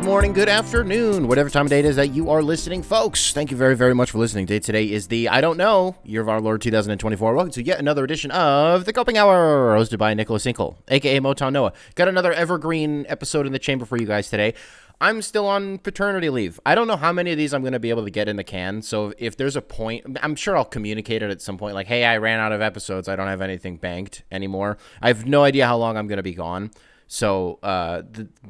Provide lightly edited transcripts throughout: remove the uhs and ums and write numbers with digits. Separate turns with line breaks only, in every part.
morning, good afternoon, whatever time of day it is that you are listening, folks. Thank you very, very much for listening. Today is the, I don't know, year of our Lord 2024. Welcome to yet another edition of The Coping Hour, hosted by Nicholas Hinkle, a.k.a. Motown Noah. Got another evergreen episode in the chamber for you guys today. I'm still on paternity leave. I don't know how many of these I'm going to be able to get in the can, so if there's a point, I'm sure I'll communicate it at some point, like, hey, I ran out of episodes. I don't have anything banked anymore. I have no idea how long I'm going to be gone. So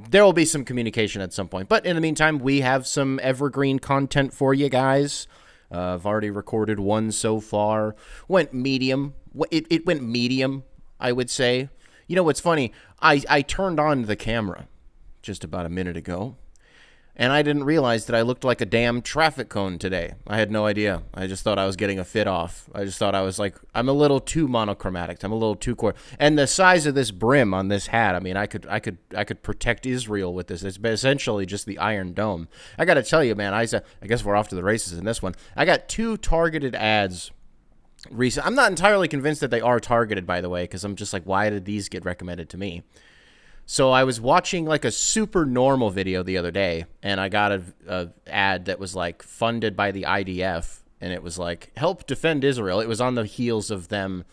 there will be some communication at some point. But in the meantime, we have some evergreen content for you guys. I've already recorded one so far. Went medium. It went medium, I would say. You know what's funny? I turned on the camera just about a minute ago, and I didn't realize that I looked like a damn traffic cone today. I had no idea. I just thought I was getting a fit off. I just thought I was like, I'm a little too monochromatic. I'm a little too core. And the size of this brim on this hat, I mean, I could protect Israel with this. It's essentially just the Iron Dome. I got to tell you, man, I guess we're off to the races in this one. I got 2 targeted ads recent. I'm not entirely convinced that they are targeted, by the way, because I'm just like, why did these get recommended to me? So I was watching like a super normal video the other day, and I got a ad that was like funded by the IDF, and it was like, help defend Israel. It was on the heels of them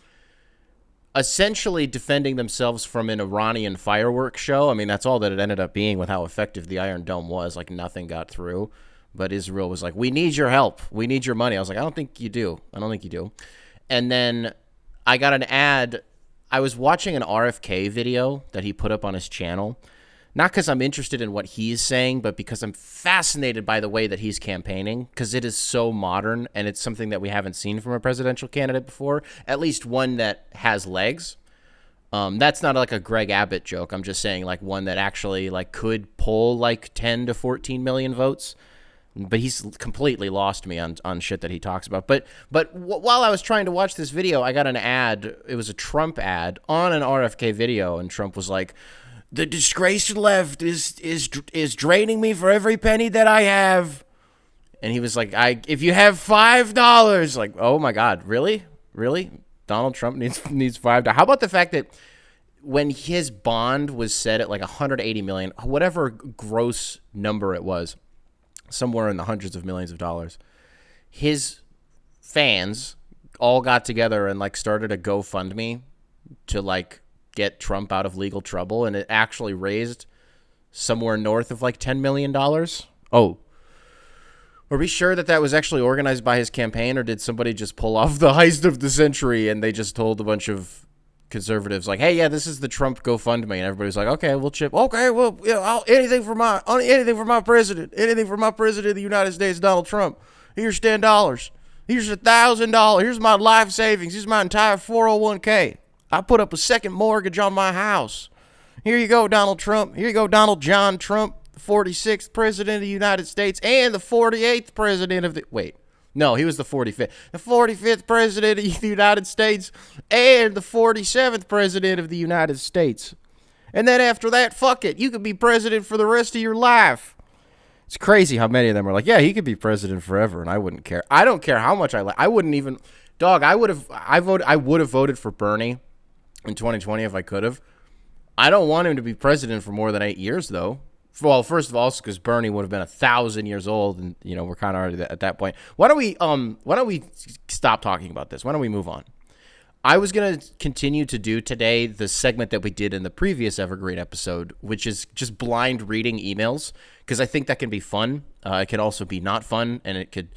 essentially defending themselves from an Iranian fireworks show. I mean, that's all that it ended up being with how effective the Iron Dome was. Like, nothing got through. But Israel was like, we need your help. We need your money. I was like, I don't think you do. And then I got an ad. I was watching an RFK video that he put up on his channel, not because I'm interested in what he's saying, but because I'm fascinated by the way that he's campaigning, because it is so modern, and it's something that we haven't seen from a presidential candidate before, at least one that has legs. That's not like a Greg Abbott joke. I'm just saying like one that actually like could pull like 10 to 14 million votes. But he's completely lost me on shit that he talks about. But while I was trying to watch this video, I got an ad. It was a Trump ad on an RFK video, and Trump was like, "The disgraced left is draining me for every penny that I have." And he was like, "If you have $5, like, oh my God, really? Donald Trump needs $5. How about the fact that when his bond was set at like 180 million, whatever gross number it was, somewhere in the hundreds of millions of dollars, his fans all got together and like started a GoFundMe to like get Trump out of legal trouble, and it actually raised somewhere north of like $10 million. Oh, are we sure that was actually organized by his campaign, or did somebody just pull off the heist of the century and they just told a bunch of conservatives like, hey, yeah, this is the Trump GoFundMe, and everybody's like, okay, we'll chip. Okay, well, yeah, anything for my president of the United States, Donald Trump. Here's $10. Here's $1,000. Here's my life savings. Here's my entire 401k. I put up a second mortgage on my house. Here you go, Donald Trump. Here you go, Donald John Trump, the 46th president of the United States and the 48th president of the... Wait. No, he was the 45th. The 45th president of the United States and the 47th president of the United States. And then after that, fuck it. You could be president for the rest of your life. It's crazy how many of them are like, yeah, he could be president forever, and I wouldn't care. I don't care how much I wouldn't even... Dog, I would have voted for Bernie in 2020 if I could have. I don't want him to be president for more than 8 years, though. Well, first of all, because Bernie would have been 1,000 years old, and you know we're kind of already at that point. Why don't we stop talking about this? Why don't we move on? I was gonna continue to do today the segment that we did in the previous Evergreen episode, which is just blind reading emails, because I think that can be fun. It can also be not fun, and it could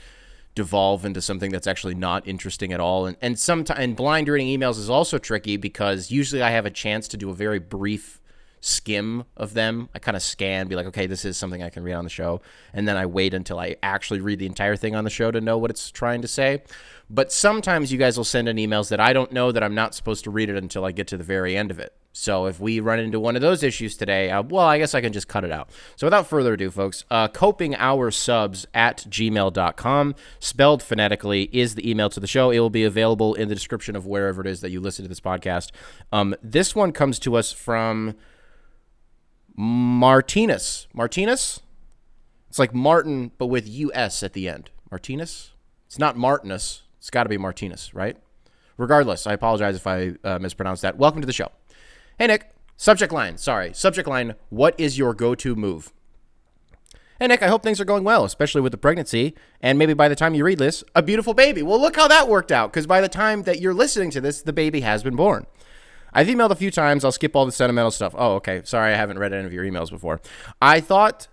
devolve into something that's actually not interesting at all. And sometimes blind reading emails is also tricky because usually I have a chance to do a very brief skim of them. I kind of scan, be like, okay, this is something I can read on the show, and then I wait until I actually read the entire thing on the show to know what it's trying to say. But sometimes you guys will send in emails that I don't know that I'm not supposed to read it until I get to the very end of it. So if we run into one of those issues today, well, I guess I can just cut it out. So without further ado, folks, copingoursubs@gmail.com, spelled phonetically, is the email to the show. It will be available in the description of wherever it is that you listen to this podcast. This one comes to us from Martinez. It's like Martin, but with U-S at the end. Martinez? It's not Martinez. It's got to be Martinez, right? Regardless, I apologize if I mispronounced that. Welcome to the show. Hey, Nick. Subject line. What is your go-to move? Hey, Nick, I hope things are going well, especially with the pregnancy, and maybe by the time you read this, a beautiful baby. Well, look how that worked out, because by the time that you're listening to this, the baby has been born. I've emailed a few times. I'll skip all the sentimental stuff. Oh, okay. Sorry, I haven't read any of your emails before. I thought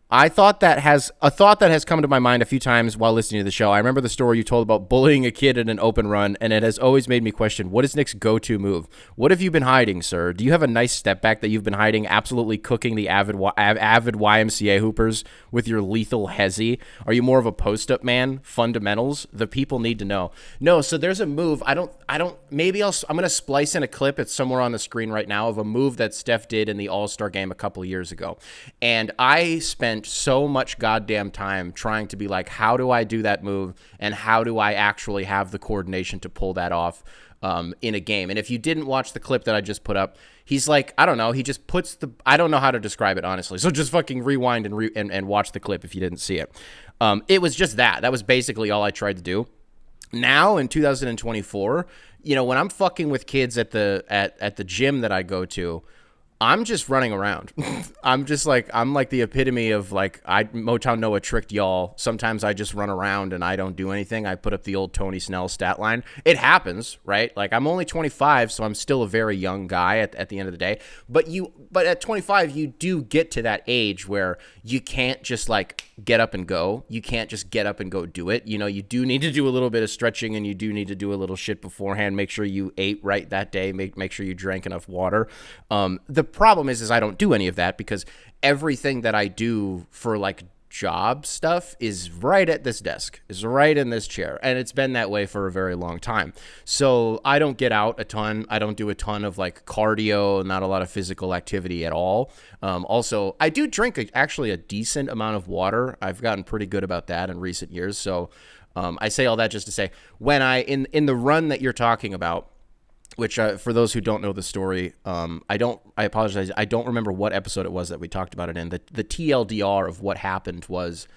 that has come to my mind a few times while listening to the show. I remember the story you told about bullying a kid in an open run, and it has always made me question, what is Nick's go-to move? What have you been hiding, sir? Do you have a nice step back that you've been hiding, absolutely cooking the avid YMCA hoopers with your lethal hezzy? Are you more of a post-up man? Fundamentals? The people need to know. No, so there's a move. I'm going to splice in a clip. It's somewhere on the screen right now of a move that Steph did in the All-Star game a couple years ago. And I spent so much goddamn time trying to be like, how do I do that move, and how do I actually have the coordination to pull that off in a game? And if you didn't watch the clip that I just put up, he's like, I don't know, he just puts I don't know how to describe it, honestly, so just fucking rewind and watch the clip if you didn't see it. It was just that was basically all I tried to do. Now in 2024, when I'm fucking with kids at the gym that I go to, I'm just running around. I'm like the epitome of like, Motown Noah tricked y'all. Sometimes I just run around and I don't do anything. I put up the old Tony Snell stat line. It happens, right? Like, I'm only 25, so I'm still a very young guy at the end of the day. But at 25, you do get to that age where you can't just like get up and go. You can't just get up and go do it. You do need to do a little bit of stretching, and you do need to do a little shit beforehand. Make sure you ate right that day. Make sure you drank enough water. The problem is I don't do any of that, because everything that I do for like job stuff is right at this desk, is right in this chair, and it's been that way for a very long time. So I don't get out a ton. I don't do a ton of like cardio, not a lot of physical activity at all. Also, I do drink actually a decent amount of water. I've gotten pretty good about that in recent years. So I say all that just to say, when in the run that you're talking about, which for those who don't know the story, I apologize. I don't remember what episode it was that we talked about it in. The TLDR of what happened was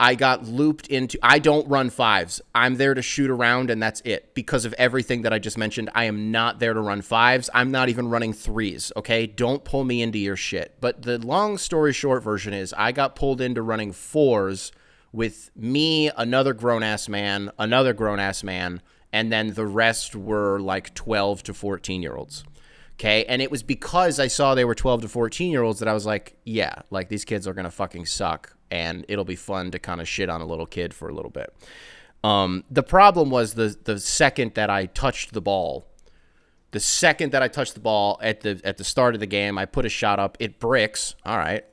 I got looped into, I don't run fives. I'm there to shoot around, and that's it. Because of everything that I just mentioned, I am not there to run fives. I'm not even running threes, okay? Don't pull me into your shit. But the long story short version is I got pulled into running fours with me, another grown-ass man, and then the rest were like 12 to 14-year-olds, okay? And it was because I saw they were 12 to 14-year-olds that I was like, yeah, like these kids are going to fucking suck, and it'll be fun to kind of shit on a little kid for a little bit. The problem was the second that I touched the ball, at the start of the game, I put a shot up, it bricks. All right,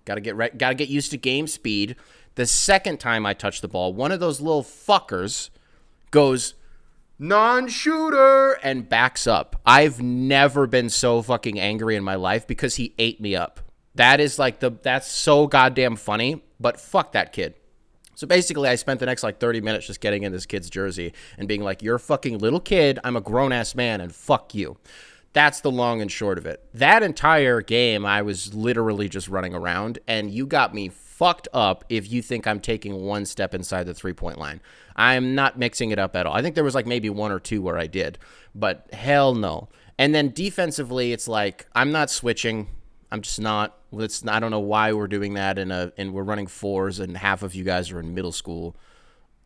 got to get used to game speed. The second time I touched the ball, one of those little fuckers goes non-shooter and backs up. I've never been so fucking angry in my life because he ate me up. That's so goddamn funny, but fuck that kid. So basically, I spent the next like 30 minutes just getting in this kid's jersey and being like, you're a fucking little kid, I'm a grown-ass man, and fuck you. That's the long and short of it. That entire game, I was literally just running around, and you got me fucked up if you think I'm taking one step inside the three-point line. I'm not mixing it up at all. I think there was like maybe one or two where I did, but hell no. And then defensively, it's like I'm not switching. I'm just not. I don't know why we're doing that, and we're running fours, and half of you guys are in middle school.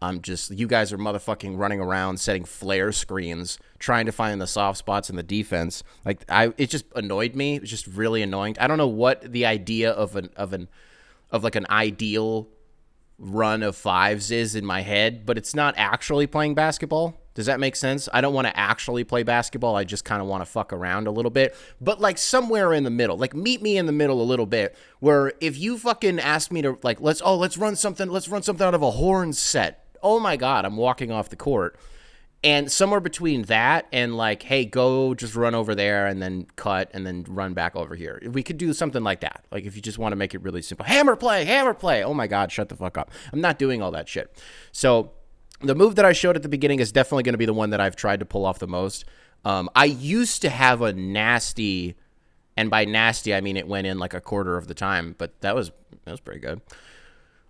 You guys are motherfucking running around setting flare screens, trying to find the soft spots in the defense. Like it just annoyed me. It was just really annoying. I don't know what the idea of an ideal run of fives is in my head, but it's not actually playing basketball. Does that make sense? I don't want to actually play basketball. I just kind of want to fuck around a little bit, but like somewhere in the middle, like meet me in the middle a little bit, where if you fucking ask me to like, let's run something out of a horn set. Oh my God, I'm walking off the court. And somewhere between that and like, hey, go just run over there and then cut and then run back over here. We could do something like that. Like if you just want to make it really simple. Hammer play. Oh my God, shut the fuck up. I'm not doing all that shit. So the move that I showed at the beginning is definitely going to be the one that I've tried to pull off the most. I used to have a nasty, and by nasty, I mean it went in like a quarter of the time, but that was pretty good.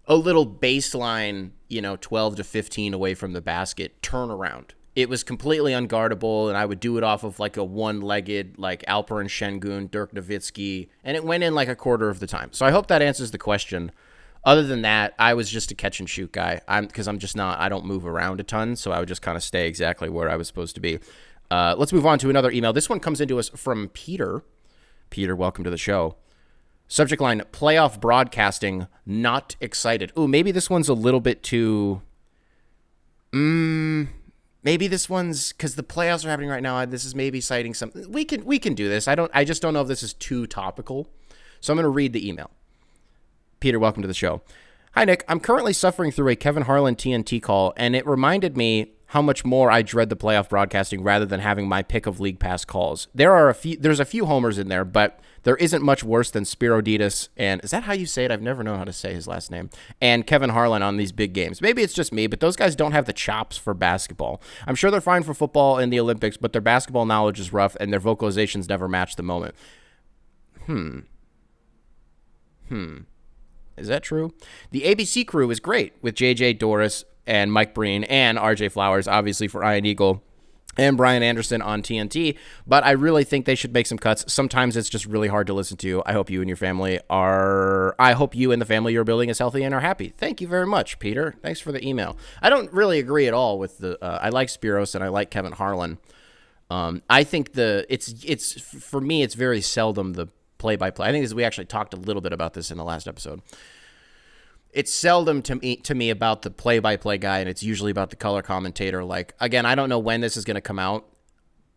A little baseline, 12 to 15 away from the basket turnaround. it was completely unguardable, and I would do it off of like a one-legged, like Alperen Şengün, Dirk Nowitzki, and it went in like a quarter of the time. So I hope that answers the question. Other than that, I was just a catch and shoot guy. Because I'm just not, I don't move around a ton, so I would just kind of stay exactly where I was supposed to be. Let's move on to another email. This one comes into us from Peter. Peter, welcome to the show. Subject line, playoff broadcasting, not excited. Ooh, maybe this one's a little bit too... Maybe this one's because the playoffs are happening right now. This is maybe citing something. We can do this. I just don't know if this is too topical. So I'm going to read the email. Peter, welcome to the show. Hi, Nick. I'm currently suffering through a Kevin Harlan TNT call, and it reminded me how much more I dread the playoff broadcasting rather than having my pick of league pass calls. There's a few homers in there, but there isn't much worse than Spiro Ditas, and is that how you say it? I've never known how to say his last name, and Kevin Harlan on these big games. Maybe it's just me, but those guys don't have the chops for basketball. I'm sure they're fine for football and the Olympics, but their basketball knowledge is rough, and their vocalizations never match the moment. Is that true? The ABC crew is great with JJ Doris and Mike Breen and RJ Flowers, obviously for Iron Eagle, and Brian Anderson on TNT, but I really think they should make some cuts. Sometimes it's just really hard to listen to. I hope you and the family you're building is healthy and are happy. Thank you very much, Peter. Thanks for the email. I don't really agree at all with I like Spiros and I like Kevin Harlan. I think for me, it's very seldom the play-by-play. I think we actually talked a little bit about this in the last episode. It's seldom to me about the play-by-play guy, and it's usually about the color commentator. Like, again, I don't know when this is going to come out,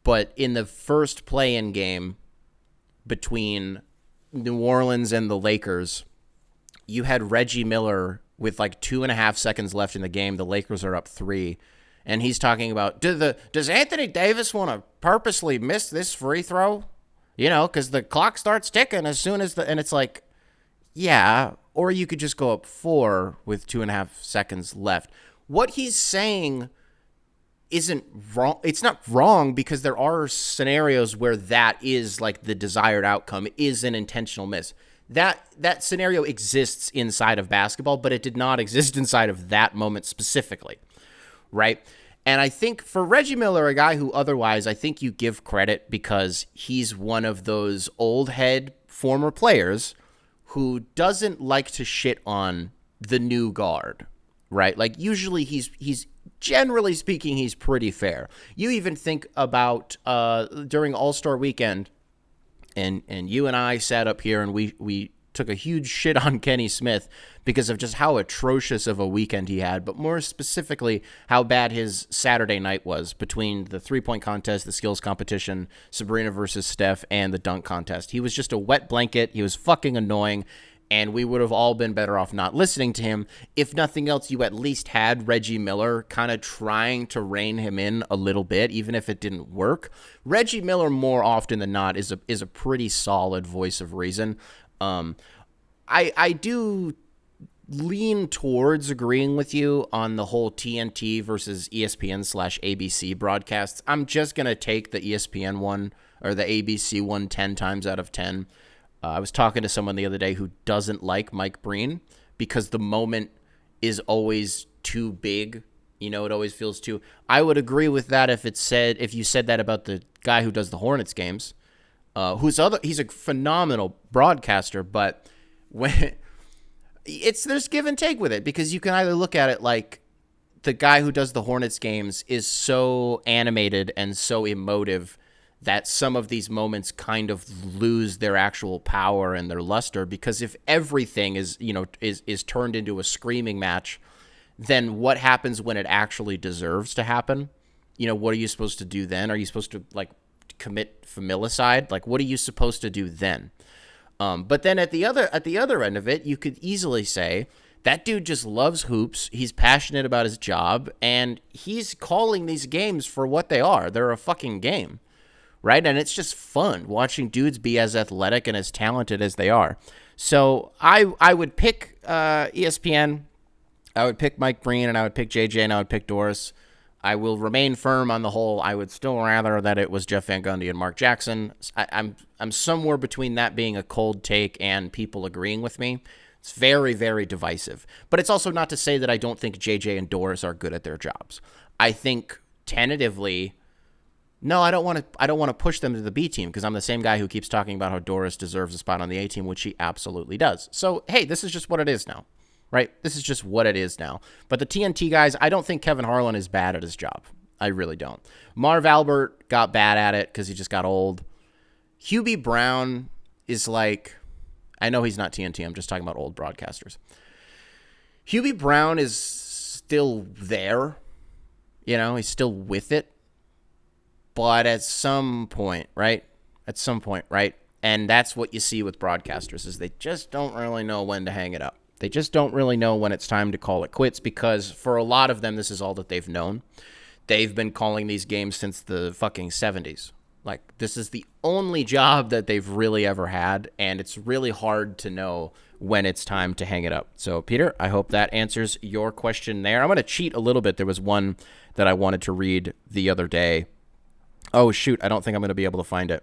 but in the first play-in game between New Orleans and the Lakers, you had Reggie Miller with like 2.5 seconds left in the game. The Lakers are up 3, and he's talking about, does Anthony Davis want to purposely miss this free throw? You know, because the clock starts ticking as soon as and it's like, yeah, or you could just go up 4 with 2.5 seconds left. What he's saying isn't wrong. It's not wrong because there are scenarios where that is like the desired outcome is an intentional miss. That scenario exists inside of basketball, but it did not exist inside of that moment specifically, right? And I think for Reggie Miller, a guy who otherwise I think you give credit because he's one of those old head former players who doesn't like to shit on the new guard, right? Like usually he's generally speaking, he's pretty fair. You even think about during All-Star Weekend, and you and I sat up here and we took a huge shit on Kenny Smith because of just how atrocious of a weekend he had, but more specifically, how bad his Saturday night was between the three-point contest, the skills competition, Sabrina versus Steph, and the dunk contest. He was just a wet blanket. He was fucking annoying, and we would have all been better off not listening to him. If nothing else, you at least had Reggie Miller kind of trying to rein him in a little bit, even if it didn't work. Reggie Miller, more often than not, is a pretty solid voice of reason. I do lean towards agreeing with you on the whole TNT versus ESPN/ABC broadcasts. I'm just going to take the ESPN one or the ABC one 10 times out of 10. I was talking to someone the other day who doesn't like Mike Breen because the moment is always too big. You know, it always feels too... I would agree with that if you said that about the guy who does the Hornets games. He's a phenomenal broadcaster, but there's give and take with it because you can either look at it like the guy who does the Hornets games is so animated and so emotive that some of these moments kind of lose their actual power and their luster, because if everything is turned into a screaming match, then what happens when it actually deserves to happen? You know, what are you supposed to do then? Are you supposed to like commit familicide? Like, what are you supposed to do then? But then at the other end of it, you could easily say that dude just loves hoops. He's passionate about his job, and he's calling these games for what they are. They're a fucking game, right? And it's just fun watching dudes be as athletic and as talented as they are. So I would pick ESPN. I would pick Mike Breen, and I would pick JJ, and I would pick Doris. I will remain firm on the whole. I would still rather that it was Jeff Van Gundy and Mark Jackson. I'm somewhere between that being a cold take and people agreeing with me. It's very, very divisive. But it's also not to say that I don't think JJ and Doris are good at their jobs. I think tentatively, no, I don't want to push them to the B team because I'm the same guy who keeps talking about how Doris deserves a spot on the A team, which she absolutely does. So, hey, this is just what it is now, right? This is just what it is now. But the TNT guys, I don't think Kevin Harlan is bad at his job. I really don't. Marv Albert got bad at it because he just got old. Hubie Brown is like, I know he's not TNT. I'm just talking about old broadcasters. Hubie Brown is still there. You know, he's still with it. But at some point, right? And that's what you see with broadcasters is they just don't really know when to hang it up. They just don't really know when it's time to call it quits because for a lot of them, this is all that they've known. They've been calling these games since the fucking 70s. Like, this is the only job that they've really ever had, and it's really hard to know when it's time to hang it up. So, Peter, I hope that answers your question there. I'm going to cheat a little bit. There was one that I wanted to read the other day. Oh, shoot, I don't think I'm going to be able to find it.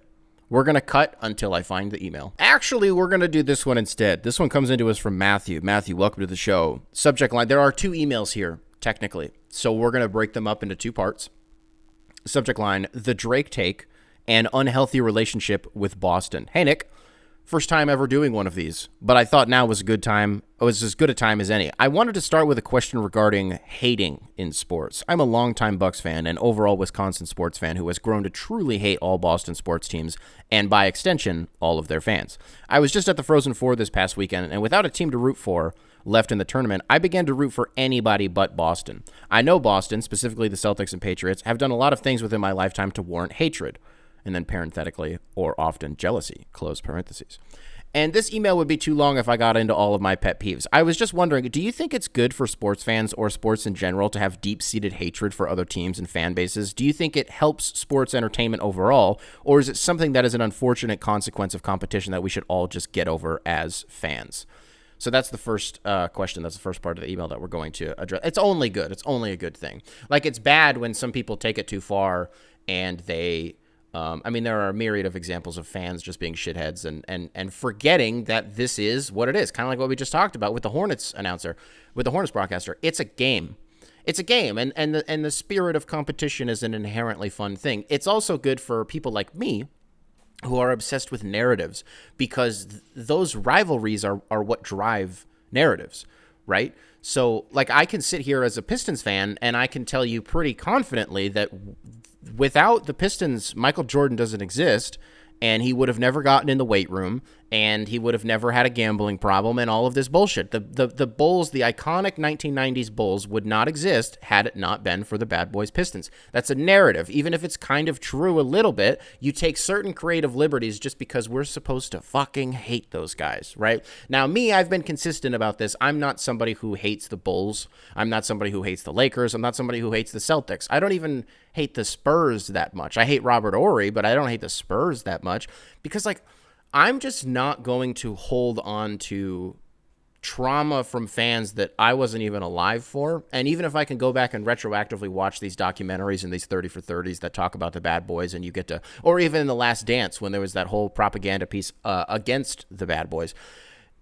We're going to cut until I find the email. Actually, we're going to do this one instead. This one comes into us from Matthew. Matthew, welcome to the show. Subject line, there are 2 emails here, technically. So we're going to break them up into 2 parts. Subject line, the Drake take, and unhealthy relationship with Boston. Hey, Nick. First time ever doing one of these, but I thought now was a good time. It was as good a time as any. I wanted to start with a question regarding hating in sports. I'm a longtime Bucks fan and overall Wisconsin sports fan who has grown to truly hate all Boston sports teams and, by extension, all of their fans. I was just at the Frozen Four this past weekend, and without a team to root for left in the tournament, I began to root for anybody but Boston. I know Boston, specifically the Celtics and Patriots, have done a lot of things within my lifetime to warrant hatred. And then parenthetically, or often jealousy, close parentheses. And this email would be too long if I got into all of my pet peeves. I was just wondering, do you think it's good for sports fans or sports in general to have deep-seated hatred for other teams and fan bases? Do you think it helps sports entertainment overall, or is it something that is an unfortunate consequence of competition that we should all just get over as fans? So that's the first question. That's the first part of the email that we're going to address. It's only good. It's only a good thing. Like, it's bad when some people take it too far and they... there are a myriad of examples of fans just being shitheads and forgetting that this is what it is. Kind of like what we just talked about with the Hornets broadcaster. It's a game. It's a game, and the spirit of competition is an inherently fun thing. It's also good for people like me who are obsessed with narratives because those rivalries are what drive narratives, right? So, like, I can sit here as a Pistons fan, and I can tell you pretty confidently that without the Pistons, Michael Jordan doesn't exist, and he would have never gotten in the weight room, and he would have never had a gambling problem and all of this bullshit. The Bulls, the iconic 1990s Bulls, would not exist had it not been for the Bad Boys Pistons. That's a narrative. Even if it's kind of true a little bit, you take certain creative liberties just because we're supposed to fucking hate those guys, right? Now, me, I've been consistent about this. I'm not somebody who hates the Bulls. I'm not somebody who hates the Lakers. I'm not somebody who hates the Celtics. I don't even hate the Spurs that much. I hate Robert Horry, but I don't hate the Spurs that much because, like, I'm just not going to hold on to trauma from fans that I wasn't even alive for. And even if I can go back and retroactively watch these documentaries and these 30 for 30s that talk about the Bad Boys, and you get to, or even in The Last Dance when there was that whole propaganda piece against the Bad Boys,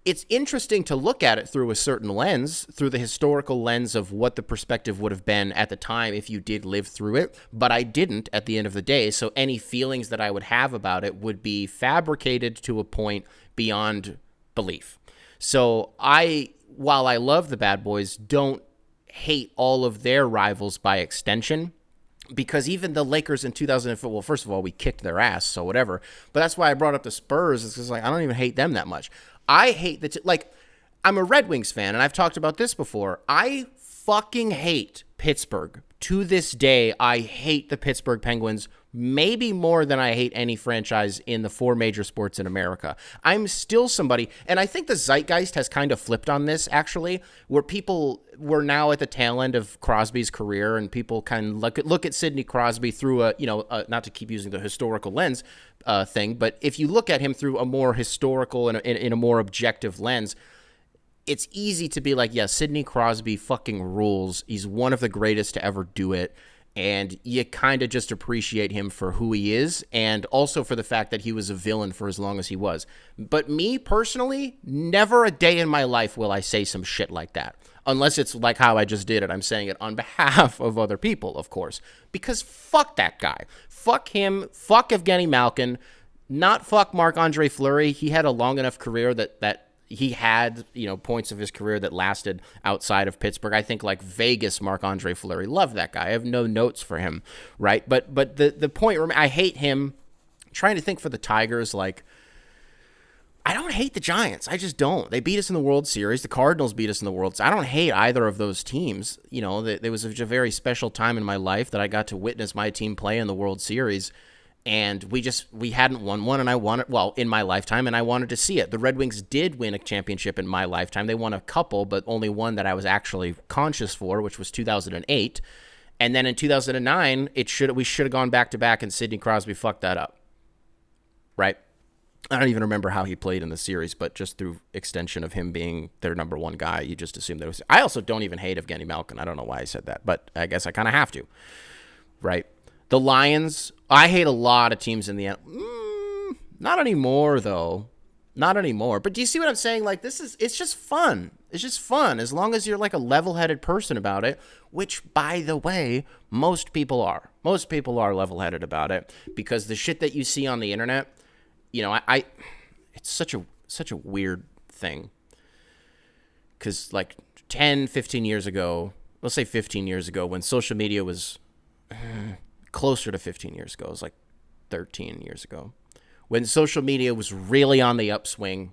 it's interesting to look at it through a certain lens, through the historical lens of what the perspective would have been at the time if you did live through it, but I didn't at the end of the day, so any feelings that I would have about it would be fabricated to a point beyond belief. So while I love the Bad Boys, don't hate all of their rivals by extension, because even the Lakers in 2004, well, first of all, we kicked their ass, so whatever, but that's why I brought up the Spurs. It's because, like, I don't even hate them that much. I hate I'm a Red Wings fan, and I've talked about this before. I fucking hate Pittsburgh. To this day, I hate the Pittsburgh Penguins maybe more than I hate any franchise in the 4 major sports in America. I'm still somebody, and I think the zeitgeist has kind of flipped on this, actually, where people were now at the tail end of Crosby's career, and people kind of look at Sidney Crosby through not to keep using the historical lens thing, but if you look at him through a more historical and in a more objective lens, it's easy to be like, yeah, Sidney Crosby fucking rules. He's one of the greatest to ever do it. And you kind of just appreciate him for who he is, and also for the fact that he was a villain for as long as he was. But me, personally, never a day in my life will I say some shit like that. Unless it's like how I just did it. I'm saying it on behalf of other people, of course. Because fuck that guy. Fuck him. Fuck Evgeny Malkin. Not fuck Marc-Andre Fleury. He had a long enough career that he had, points of his career that lasted outside of Pittsburgh. I think like Vegas, Marc-Andre Fleury. Love that guy. I have no notes for him, right? But the point, I hate him. Trying to think for the Tigers, like, I don't hate the Giants. I just don't. They beat us in the World Series. The Cardinals beat us in the World Series. I don't hate either of those teams. There was a very special time in my life that I got to witness my team play in the World Series, and we hadn't won one, and I wanted, in my lifetime, and I wanted to see it. The Red Wings did win a championship in my lifetime. They won a couple, but only one that I was actually conscious for, which was 2008. And then in 2009, we should have gone back-to-back, and Sidney Crosby fucked that up. Right? I don't even remember how he played in the series, but just through extension of him being their number one guy, you just assume that it was. I also don't even hate Evgeny Malkin. I don't know why I said that, but I guess I kind of have to. Right? The Lions, I hate a lot of teams in the end. Not anymore, though. Not anymore. But do you see what I'm saying? Like, it's just fun. It's just fun as long as you're like a level-headed person about it, which, by the way, most people are. Most people are level-headed about it because the shit that you see on the internet, it's such a weird thing. Because like 10, 15 years ago, let's say 15 years ago, when social media was closer to 15 years ago, it was like 13 years ago, when social media was really on the upswing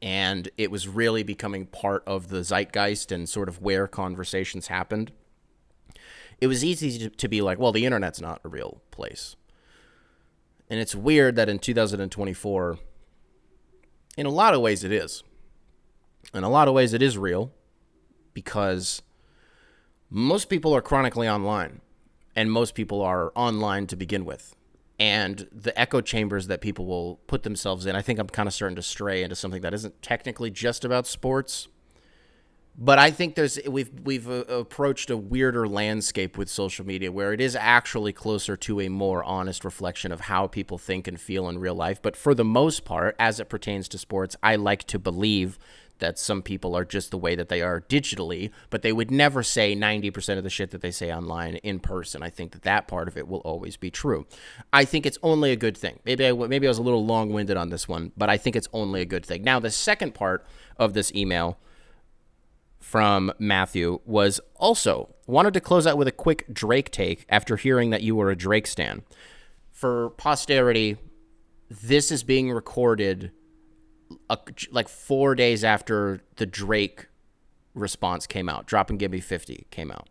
and it was really becoming part of the zeitgeist and sort of where conversations happened, it was easy to be like, well, the internet's not a real place. And it's weird that in 2024, in a lot of ways it is. In a lot of ways it is real because most people are chronically online and most people are online to begin with. And the echo chambers that people will put themselves in, I think I'm kind of starting to stray into something that isn't technically just about sports. But I think we've approached a weirder landscape with social media where it is actually closer to a more honest reflection of how people think and feel in real life. But for the most part, as it pertains to sports, I like to believe that some people are just the way that they are digitally, but they would never say 90% of the shit that they say online in person. I think that part of it will always be true. I think it's only a good thing. Maybe I was a little long-winded on this one, but I think it's only a good thing. Now, the second part of this email from Matthew was also wanted to close out with a quick Drake take after hearing that you were a Drake stan. For posterity, this is being recorded like 4 days after the Drake response came out. Drop and Give Me 50 came out.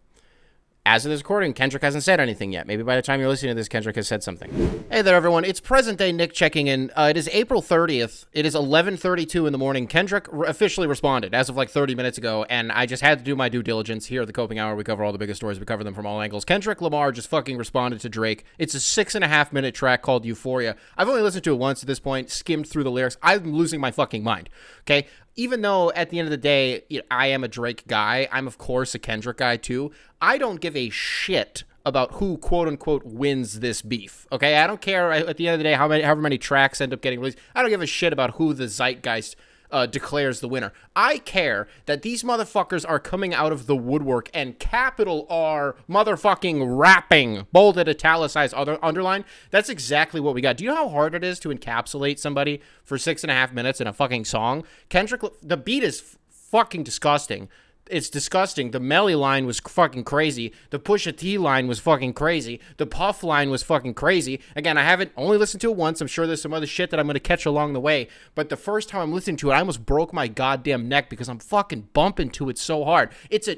As of this recording, Kendrick hasn't said anything yet. Maybe by the time you're listening to this, Kendrick has said something. Hey there, everyone. It's present-day Nick checking in. It is April 30th. It is 11:32 in the morning. Kendrick officially responded as of like 30 minutes ago, and I just had to do my due diligence. Here at the Coping Hour, we cover all the biggest stories. We cover them from all angles. Kendrick Lamar just fucking responded to Drake. It's a 6.5-minute track called Euphoria. I've only listened to it once at this point, skimmed through the lyrics. I'm losing my fucking mind, okay? Even though at the end of the day, I am a Drake guy, I'm of course a Kendrick guy too. I don't give a shit about who quote unquote wins this beef. Okay, I don't care at the end of the day however many tracks end up getting released. I don't give a shit about who the zeitgeist declares the winner. I care that these motherfuckers are coming out of the woodwork and capital R motherfucking rapping, bolded, italicized, underline. That's exactly what we got. Do you know how hard it is to encapsulate somebody for 6.5 minutes in a fucking song? Kendrick, the beat is fucking disgusting. It's disgusting. The Melly line was fucking crazy. The Pusha T line was fucking crazy. The Puff line was fucking crazy. Again, I haven't only listened to it once. I'm sure there's some other shit that I'm going to catch along the way. But the first time I'm listening to it, I almost broke my goddamn neck because I'm fucking bumping to it so hard. It's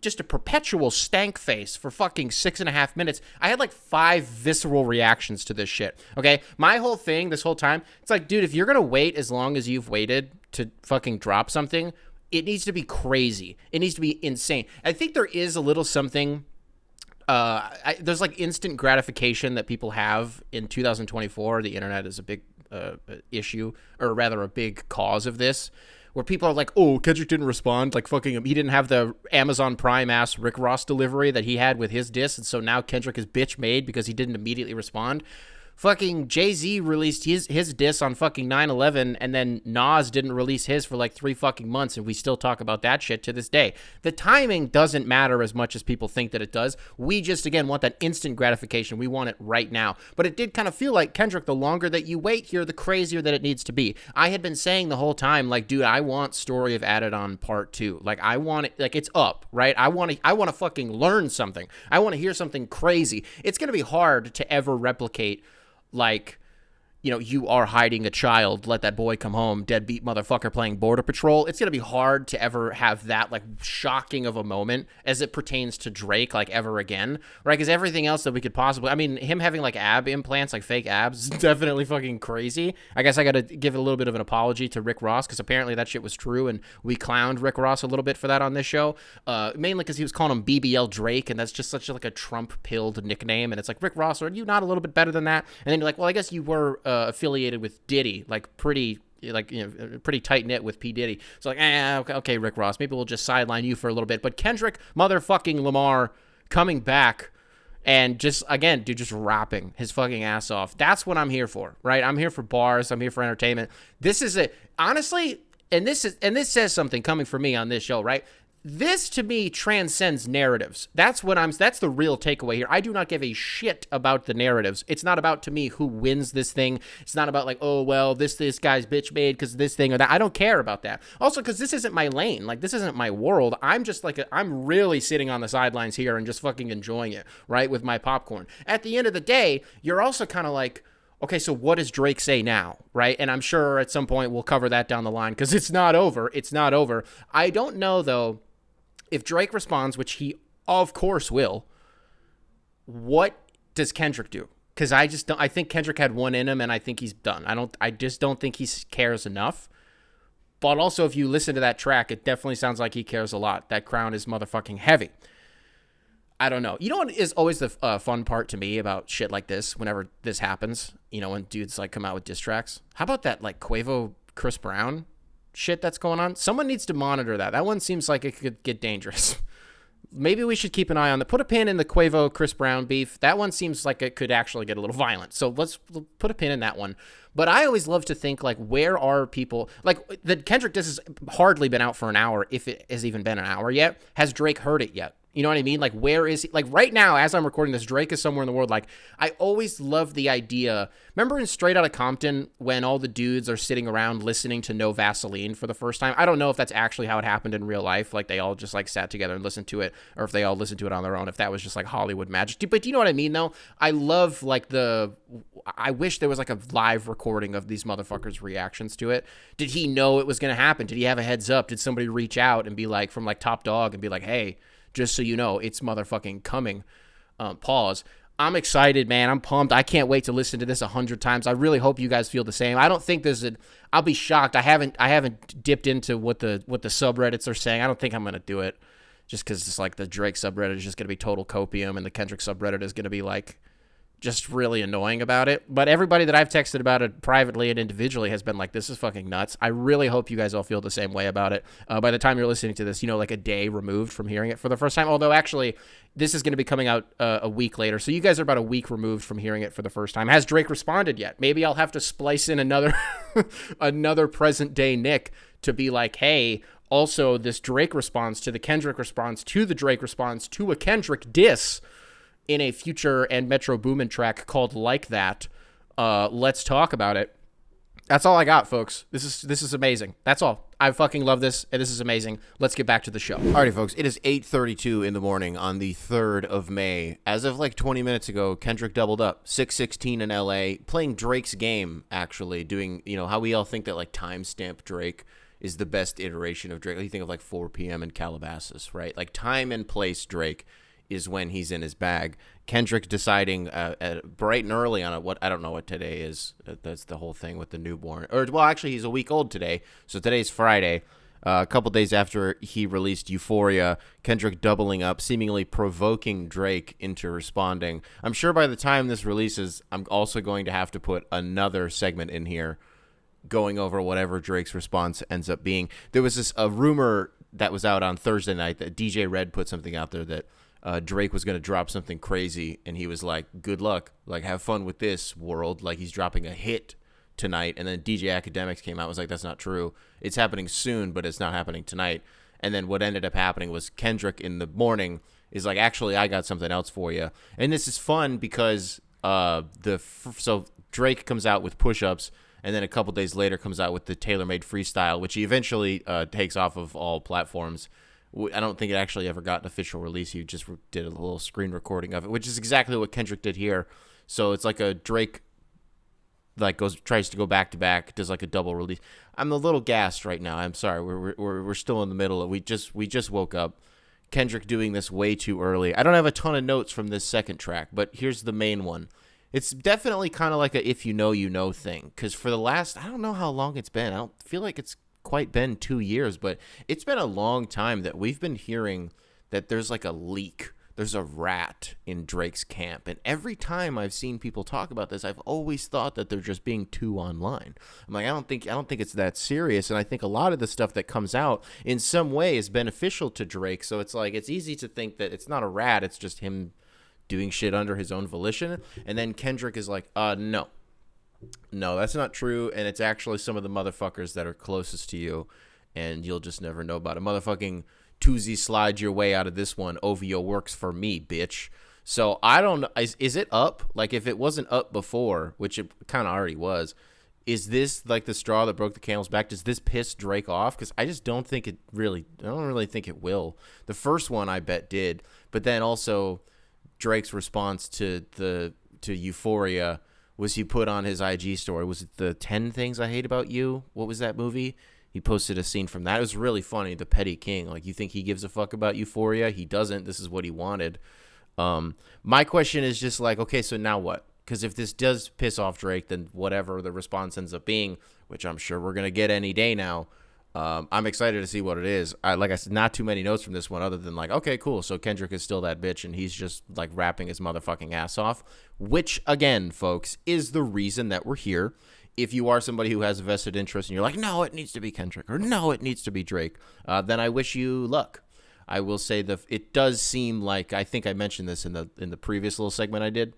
just a perpetual stank face for fucking 6.5 minutes. I had like 5 visceral reactions to this shit. Okay, my whole thing this whole time, it's like, dude, if you're going to wait as long as you've waited to fucking drop something, it needs to be crazy. It needs to be insane. I think there is a little something. There's like instant gratification that people have in 2024. The internet is a big issue, or rather a big cause of this, where people are like, oh, Kendrick didn't respond. Like fucking, he didn't have the Amazon Prime ass Rick Ross delivery that he had with his diss. And so now Kendrick is bitch made because he didn't immediately respond. Fucking Jay-Z released his diss on fucking 9/11, and then Nas didn't release his for like 3 fucking months, and we still talk about that shit to this day. The timing doesn't matter as much as people think that it does. We just, again, want that instant gratification. We want it right now. But it did kind of feel like, Kendrick, the longer that you wait here, the crazier that it needs to be. I had been saying the whole time, like, dude, I want Story of Added On Part 2. Like, I want it, like, it's up, right? I want to fucking learn something. I want to hear something crazy. It's going to be hard to ever replicate, like, you know, you are hiding a child, let that boy come home, deadbeat motherfucker playing Border Patrol. It's going to be hard to ever have that, like, shocking of a moment as it pertains to Drake, like, ever again, right? Because everything else that we could possibly, I mean, him having, like, ab implants, like, fake abs, is definitely fucking crazy. I guess I got to give a little bit of an apology to Rick Ross, because apparently that shit was true, and we clowned Rick Ross a little bit for that on this show, mainly because he was calling him BBL Drake, and that's just such, like, a Trump-pilled nickname, and it's like, Rick Ross, are you not a little bit better than that? And then you're like, well, I guess you were affiliated with Diddy, like pretty tight knit with P. Diddy. So like, okay, Rick Ross, maybe we'll just sideline you for a little bit. But Kendrick motherfucking Lamar coming back and just, again, dude, just rapping his fucking ass off. That's what I'm here for, right? I'm here for bars. I'm here for entertainment. This is it, honestly, and this says something coming from me on this show, right? This, to me, transcends narratives. That's the real takeaway here. I do not give a shit about the narratives. It's not about, to me, who wins this thing. It's not about, like, oh, well, this guy's bitch made because this thing or that. I don't care about that. Also, because this isn't my lane. Like, this isn't my world. I'm just, like, I'm really sitting on the sidelines here and just fucking enjoying it, right, with my popcorn. At the end of the day, you're also kind of like, okay, so what does Drake say now, right? And I'm sure at some point we'll cover that down the line because it's not over. It's not over. I don't know, though, if Drake responds, which he of course will, what does Kendrick do? Because I think Kendrick had one in him and I think he's done. I just don't think he cares enough. But also, if you listen to that track, it definitely sounds like he cares a lot. That crown is motherfucking heavy. I don't know. You know what is always the fun part to me about shit like this, whenever this happens, you know, when dudes like come out with diss tracks? How about that, like, Quavo Chris Brown shit that's going on? Someone needs to monitor that. That one seems like it could get dangerous. Maybe we should keep an eye on that. Put a pin in the Quavo Chris Brown beef. That one seems like it could actually get a little violent. So let's put a pin in that one. But I always love to think, like, where are people? Like, the Kendrick diss has hardly been out for an hour, if it has even been an hour yet. Has Drake heard it yet? You know what I mean? Like, where is he? Like, right now, as I'm recording this, Drake is somewhere in the world. Like, I always love the idea. Remember in Straight Outta Compton when all the dudes are sitting around listening to No Vaseline for the first time? I don't know if that's actually how it happened in real life. Like, they all just, like, sat together and listened to it, or if they all listened to it on their own, if that was just, like, Hollywood magic. But do you know what I mean, though? I love, like, I wish there was, like, a live recording of these motherfuckers' reactions to it. Did he know it was going to happen? Did he have a heads up? Did somebody reach out and be like, from, like, Top Dog and be like, hey, just so you know, it's motherfucking coming. Pause. I'm excited, man. I'm pumped. I can't wait to listen to this 100 times. I really hope you guys feel the same. I don't think I'll be shocked. I haven't dipped into what the subreddits are saying. I don't think I'm going to do it just because it's like the Drake subreddit is just going to be total copium and the Kendrick subreddit is going to be like just really annoying about it. But everybody that I've texted about it privately and individually has been like, this is fucking nuts. I really hope you guys all feel the same way about it. By the time you're listening to this, you know, like a day removed from hearing it for the first time. Although actually, this is going to be coming out a week later. So you guys are about a week removed from hearing it for the first time. Has Drake responded yet? Maybe I'll have to splice in another present day Nick to be like, hey, also this Drake response to the Kendrick response to the Drake response to a Kendrick diss in a future and Metro Boomin track called Like That. Let's talk about it. That's all I got, folks. This is amazing. That's all. I fucking love this, and this is amazing. Let's get back to the show. Alrighty, folks. It is 8:32 in the morning on the 3rd of May. As of like 20 minutes ago, Kendrick doubled up. 6:16 in LA, playing Drake's game, actually, doing, you know, how we all think that like timestamp Drake is the best iteration of Drake. You think of like 4 p.m. in Calabasas, right? Like time and place Drake is when he's in his bag. Kendrick deciding bright and early on what I don't know what today is. That's the whole thing with the newborn. Or, well, actually, he's a week old today. So today's Friday. A couple days after he released Euphoria, Kendrick doubling up, seemingly provoking Drake into responding. I'm sure by the time this releases, I'm also going to have to put another segment in here going over whatever Drake's response ends up being. There was a rumor that was out on Thursday night that DJ Red put something out there that Drake was going to drop something crazy, and he was like, good luck, like, have fun with this, world, like, he's dropping a hit tonight. And then DJ Academics came out, was like, that's not true, it's happening soon, but it's not happening tonight. And then what ended up happening was Kendrick in the morning is like, actually, I got something else for you. And this is fun because so Drake comes out with Push-Ups, and then a couple days later comes out with the tailor-made freestyle, which he eventually takes off of all platforms. I don't think it actually ever got an official release. He just did a little screen recording of it, which is exactly what Kendrick did here. So it's like a Drake like tries to go back to back, does like a double release. I'm a little gassed right now. I'm sorry. We're still in the middle of we just woke up. Kendrick doing this way too early. I don't have a ton of notes from this second track, but here's the main one. It's definitely kind of like a if you know thing, because for the last, I don't know how long it's been. I don't feel like it's quite been 2 years, but it's been a long time that we've been hearing that there's like a leak. There's a rat in Drake's camp. And every time I've seen people talk about this, I've always thought that they're just being too online. I'm like, I don't think it's that serious. And I think a lot of the stuff that comes out in some way is beneficial to Drake. So it's like, it's easy to think that it's not a rat. It's just him doing shit under his own volition. And then Kendrick is like, no, that's not true. And it's actually some of the motherfuckers that are closest to you, and you'll just never know about it. Motherfucking Tuesday, slide your way out of this one. OVO works for me, bitch. So I don't know. Is it up? Like, if it wasn't up before, which it kind of already was, is this like the straw that broke the camel's back? Does this piss Drake off? Because I just don't think it really, I don't really think it will. The first one I bet did, but then also Drake's response to Euphoria was he put on his IG story. Was it the 10 Things I Hate About You? What was that movie? He posted a scene from that. It was really funny. The Petty King. Like, you think he gives a fuck about Euphoria? He doesn't. This is what he wanted. My question is just like, okay, so now what? Because if this does piss off Drake, then whatever the response ends up being, which I'm sure we're going to get any day now, I'm excited to see what it is. Like I said, not too many notes from this one other than like, okay, cool. So Kendrick is still that bitch, and he's just like rapping his motherfucking ass off, which again, folks, is the reason that we're here. If you are somebody who has a vested interest and you're like, no, it needs to be Kendrick, or no, it needs to be Drake, then I wish you luck. I will say that it does seem like, I think I mentioned this in the previous little segment I did,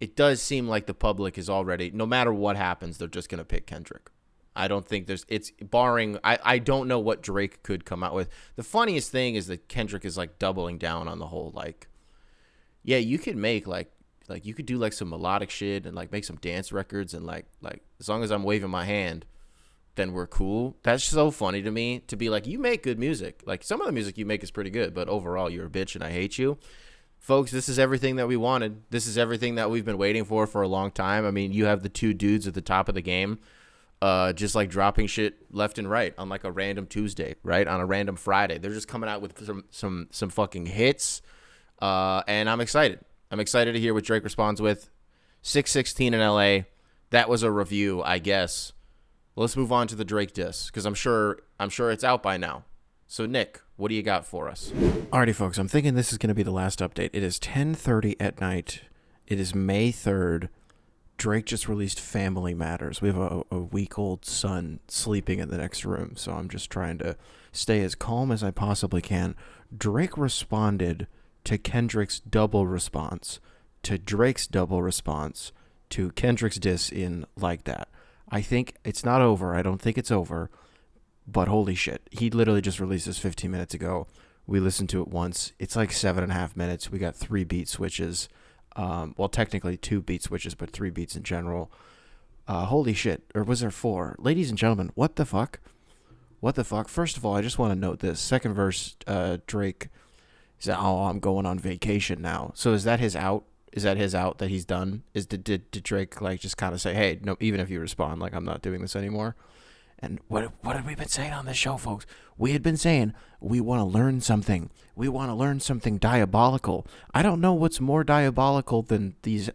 it does seem like the public is already, no matter what happens, they're just going to pick Kendrick. I don't think it's barring, I don't know what Drake could come out with. The funniest thing is that Kendrick is like doubling down on the whole, like, yeah, you could make like you could do like some melodic shit and like make some dance records, and like as long as I'm waving my hand, then we're cool. That's so funny to me, to be like, you make good music. Like, some of the music you make is pretty good, but overall you're a bitch and I hate you. Folks, this is everything that we wanted. This is everything that we've been waiting for a long time. I mean, you have the two dudes at the top of the game, just like dropping shit left and right on like a random Tuesday, right? On a random Friday. They're just coming out with some fucking hits. And I'm excited. I'm excited to hear what Drake responds with. 616 in LA. That was a review, I guess. Let's move on to the Drake diss, because I'm sure it's out by now. So Nick, what do you got for us?
Alrighty, folks. I'm thinking this is going to be the last update. It is 10:30 at night. It is May 3rd. Drake just released Family Matters. We have a week-old son sleeping in the next room, so I'm just trying to stay as calm as I possibly can. Drake responded to Kendrick's double response, to Drake's double response, to Kendrick's diss in Like That. I think it's not over. I don't think it's over, but holy shit. He literally just released this 15 minutes ago. We listened to it once. It's like 7.5 minutes. We got 3 beat switches. Well, technically 2 beat switches, but 3 beats in general. Holy shit. Or was there 4? Ladies and gentlemen, what the fuck? What the fuck? First of all, I just want to note this. Second verse, Drake said, oh, I'm going on vacation now. So is that his out? Is that his out that he's done? Did Drake like just kind of say, hey, no, even if you respond, like, I'm not doing this anymore? And what have we been saying on this show, folks? We had been saying we want to learn something. We want to learn something diabolical. I don't know what's more diabolical than these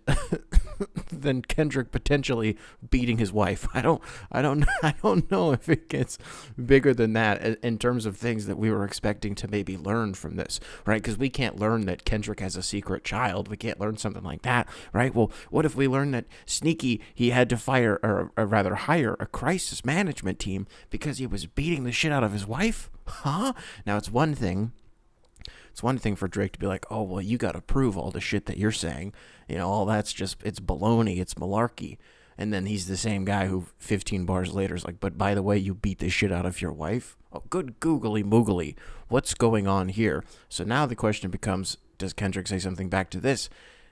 than Kendrick potentially beating his wife. I don't know if it gets bigger than that in terms of things that we were expecting to maybe learn from this, right? Because we can't learn that Kendrick has a secret child. We can't learn something like that, right? Well, what if we learn that Sneaky, he had to fire, or rather hire a crisis management team because he was beating the shit out of his wife? Huh? Now, it's one thing It's one thing for Drake to be like, oh, well, you got to prove all the shit that you're saying. All that's just, it's baloney, it's malarkey. And then he's the same guy who 15 bars later is like, but by the way, you beat the shit out of your wife? Oh, good googly moogly. What's going on here? So now the question becomes, does Kendrick say something back to this?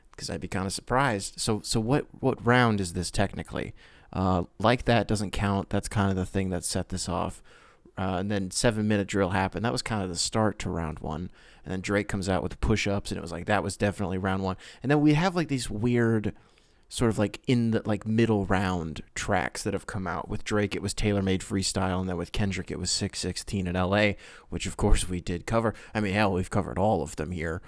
Because I'd be kind of surprised. So what round is this technically? Like that doesn't count. That's kind of the thing that set this off. And then 7-minute drill happened. That was kind of the start to round one. And then Drake comes out with push-ups, and it was like, that was definitely round one. And then we have like these weird sort of like in the like middle round tracks that have come out. With Drake, it was Tailor-Made Freestyle, and then with Kendrick, it was 616 in LA, which of course we did cover. I mean, hell, we've covered all of them here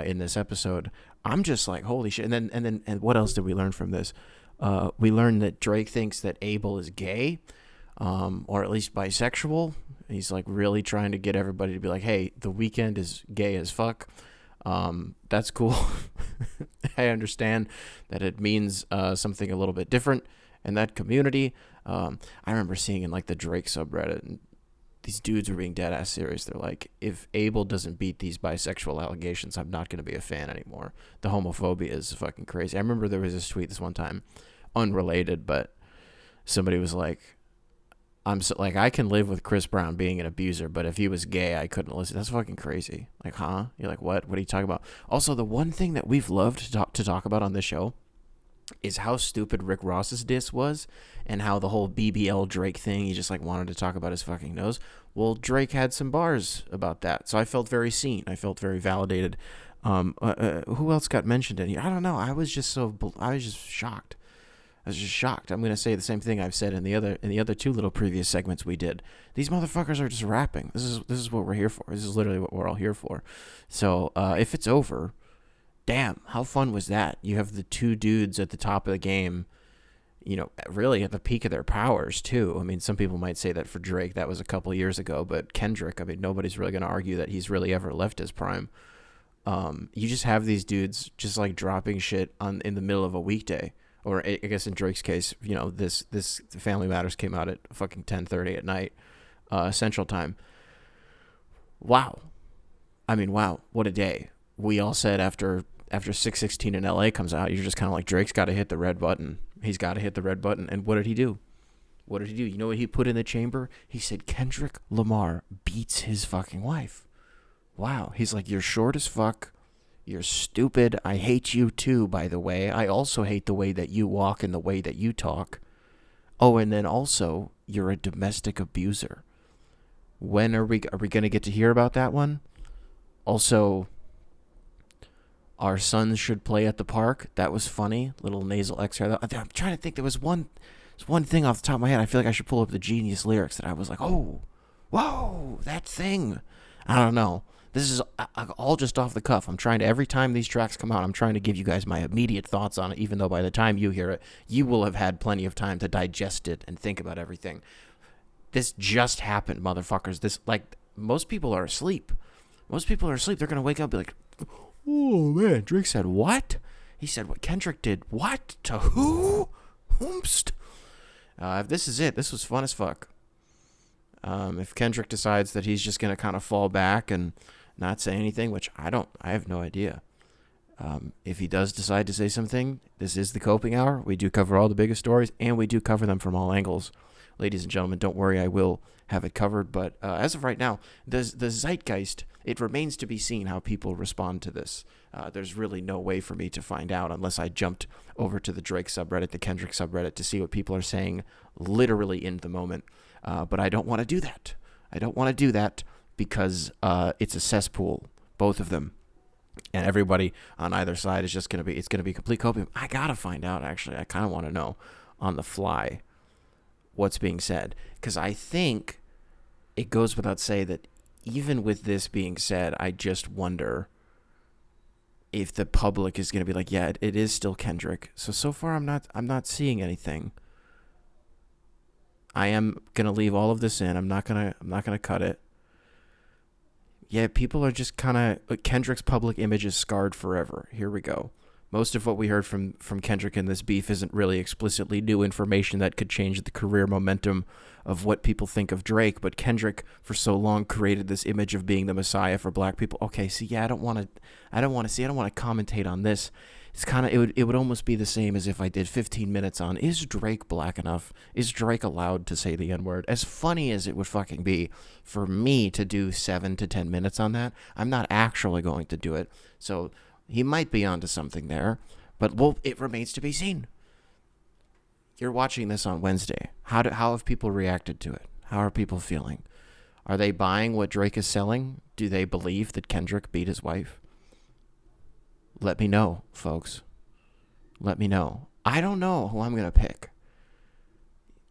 in this episode. I'm just like, holy shit. And then what else did we learn from this? We learned that Drake thinks that Abel is gay, or at least bisexual. He's like really trying to get everybody to be like, hey, The Weeknd is gay as fuck. That's cool. I understand that it means something a little bit different in that community. I remember seeing in like the Drake subreddit, and these dudes were being dead ass serious. They're like, if Abel doesn't beat these bisexual allegations, I'm not going to be a fan anymore. The homophobia is fucking crazy. I remember there was this tweet this one time, unrelated, but somebody was like, I can live with Chris Brown being an abuser, but if he was gay, I couldn't listen. That's fucking crazy. Like, huh? You're like, what? What are you talking about? Also, the one thing that we've loved to talk about on this show is how stupid Rick Ross's diss was, and how the whole BBL Drake thing, he just like wanted to talk about his fucking nose. Well, Drake had some bars about that, so I felt very seen. I felt very validated. Who else got mentioned in here? I don't know. I was just shocked. I was just shocked. I'm gonna say the same thing I've said in the other two little previous segments we did. These motherfuckers are just rapping. This is what we're here for. This is literally what we're all here for. So if it's over, damn, how fun was that? You have the two dudes at the top of the game, really at the peak of their powers too. I mean, some people might say that for Drake that was a couple years ago, but Kendrick, I mean, nobody's really gonna argue that he's really ever left his prime. You just have these dudes just like dropping shit in the middle of a weekday. Or I guess in Drake's case, this Family Matters came out at fucking 10:30 at night, Central Time. Wow. I mean, wow, what a day. We all said after 616 in LA comes out, you're just kind of like, Drake's got to hit the red button. He's got to hit the red button. And what did he do? You know what he put in the chamber? He said, Kendrick Lamar beats his fucking wife. Wow. He's like, you're short as fuck. You're stupid. I hate you too, by the way. I also hate the way that you walk and the way that you talk. Oh, and then also, you're a domestic abuser. When are we going to get to hear about that one? Also, our sons should play at the park. That was funny. Little nasal extra. I'm trying to think. There's one thing off the top of my head. I feel like I should pull up the Genius lyrics that I was like, oh, whoa, that thing. I don't know. This is all just off the cuff. I'm trying to, every time these tracks come out, I'm trying to give you guys my immediate thoughts on it, even though by the time you hear it, you will have had plenty of time to digest it and think about everything. This just happened, motherfuckers. This, like, most people are asleep. They're going to wake up and be like, oh, man, Drake said what? He said what Kendrick did. What? To who? Whomst? If this is it, this was fun as fuck. If Kendrick decides that he's just going to kind of fall back and not say anything, which I have no idea. If he does decide to say something, this is the Coping Hour. We do cover all the biggest stories, and we do cover them from all angles. Ladies and gentlemen, don't worry, I will have it covered. But as of right now, the zeitgeist, it remains to be seen how people respond to this. There's really no way for me to find out unless I jumped over to the Drake subreddit, the Kendrick subreddit, to see what people are saying literally in the moment. But I don't want to do that. Because it's a cesspool, both of them. And everybody on either side is just going to be complete copium. I got to find out, actually. I kind of want to know on the fly what's being said. Because I think it goes without saying that even with this being said, I just wonder if the public is going to be like, yeah, it is still Kendrick. So far I'm not seeing anything. I am going to leave all of this in. I'm not going to cut it. Yeah, people are just kind of, Kendrick's public image is scarred forever. Here we go. Most of what we heard from Kendrick in this beef isn't really explicitly new information that could change the career momentum of what people think of Drake, but Kendrick for so long created this image of being the messiah for black people. Okay, see, yeah, I don't want to commentate on this. It's kind of, it would almost be the same as if I did 15 minutes on, is Drake black enough? Is Drake allowed to say the N-word? As funny as it would fucking be for me to do 7 to 10 minutes on that, I'm not actually going to do it. So he might be onto something there, but it remains to be seen. You're watching this on Wednesday. How have people reacted to it? How are people feeling? Are they buying what Drake is selling? Do they believe that Kendrick beat his wife? Let me know, folks. Let me know. I don't know who I'm going to pick.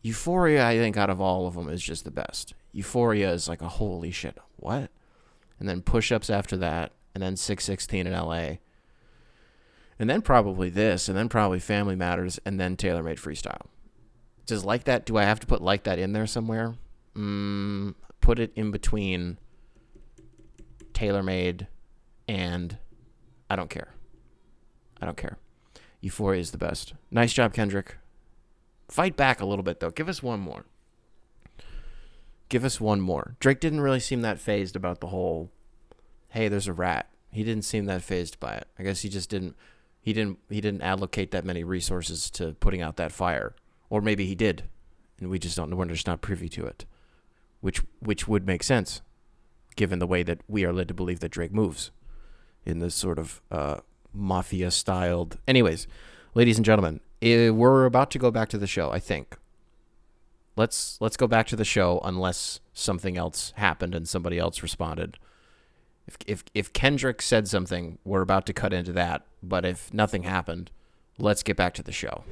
Euphoria, I think, out of all of them, is just the best. Euphoria is like a holy shit, what? And then Push-Ups after that, and then 616 in LA. And then probably this, and then probably Family Matters, and then Tailor Made Freestyle. Does Like That, do I have to put Like That in there somewhere? Put it in between Tailor Made and I don't care. I don't care. Euphoria is the best. Nice job, Kendrick. Fight back a little bit, though. Give us one more. Give us one more. Drake didn't really seem that fazed about the whole, hey, there's a rat. He didn't seem that fazed by it. I guess he just didn't. He didn't allocate that many resources to putting out that fire, or maybe he did, and we just don't know. We're just not privy to it, which would make sense, given the way that we are led to believe that Drake moves, in this sort of mafia-styled. Anyways, ladies and gentlemen, we're about to go back to the show. I think. Let's go back to the show unless something else happened and somebody else responded. If Kendrick said something, we're about to cut into that. But if nothing happened, let's get back to the show.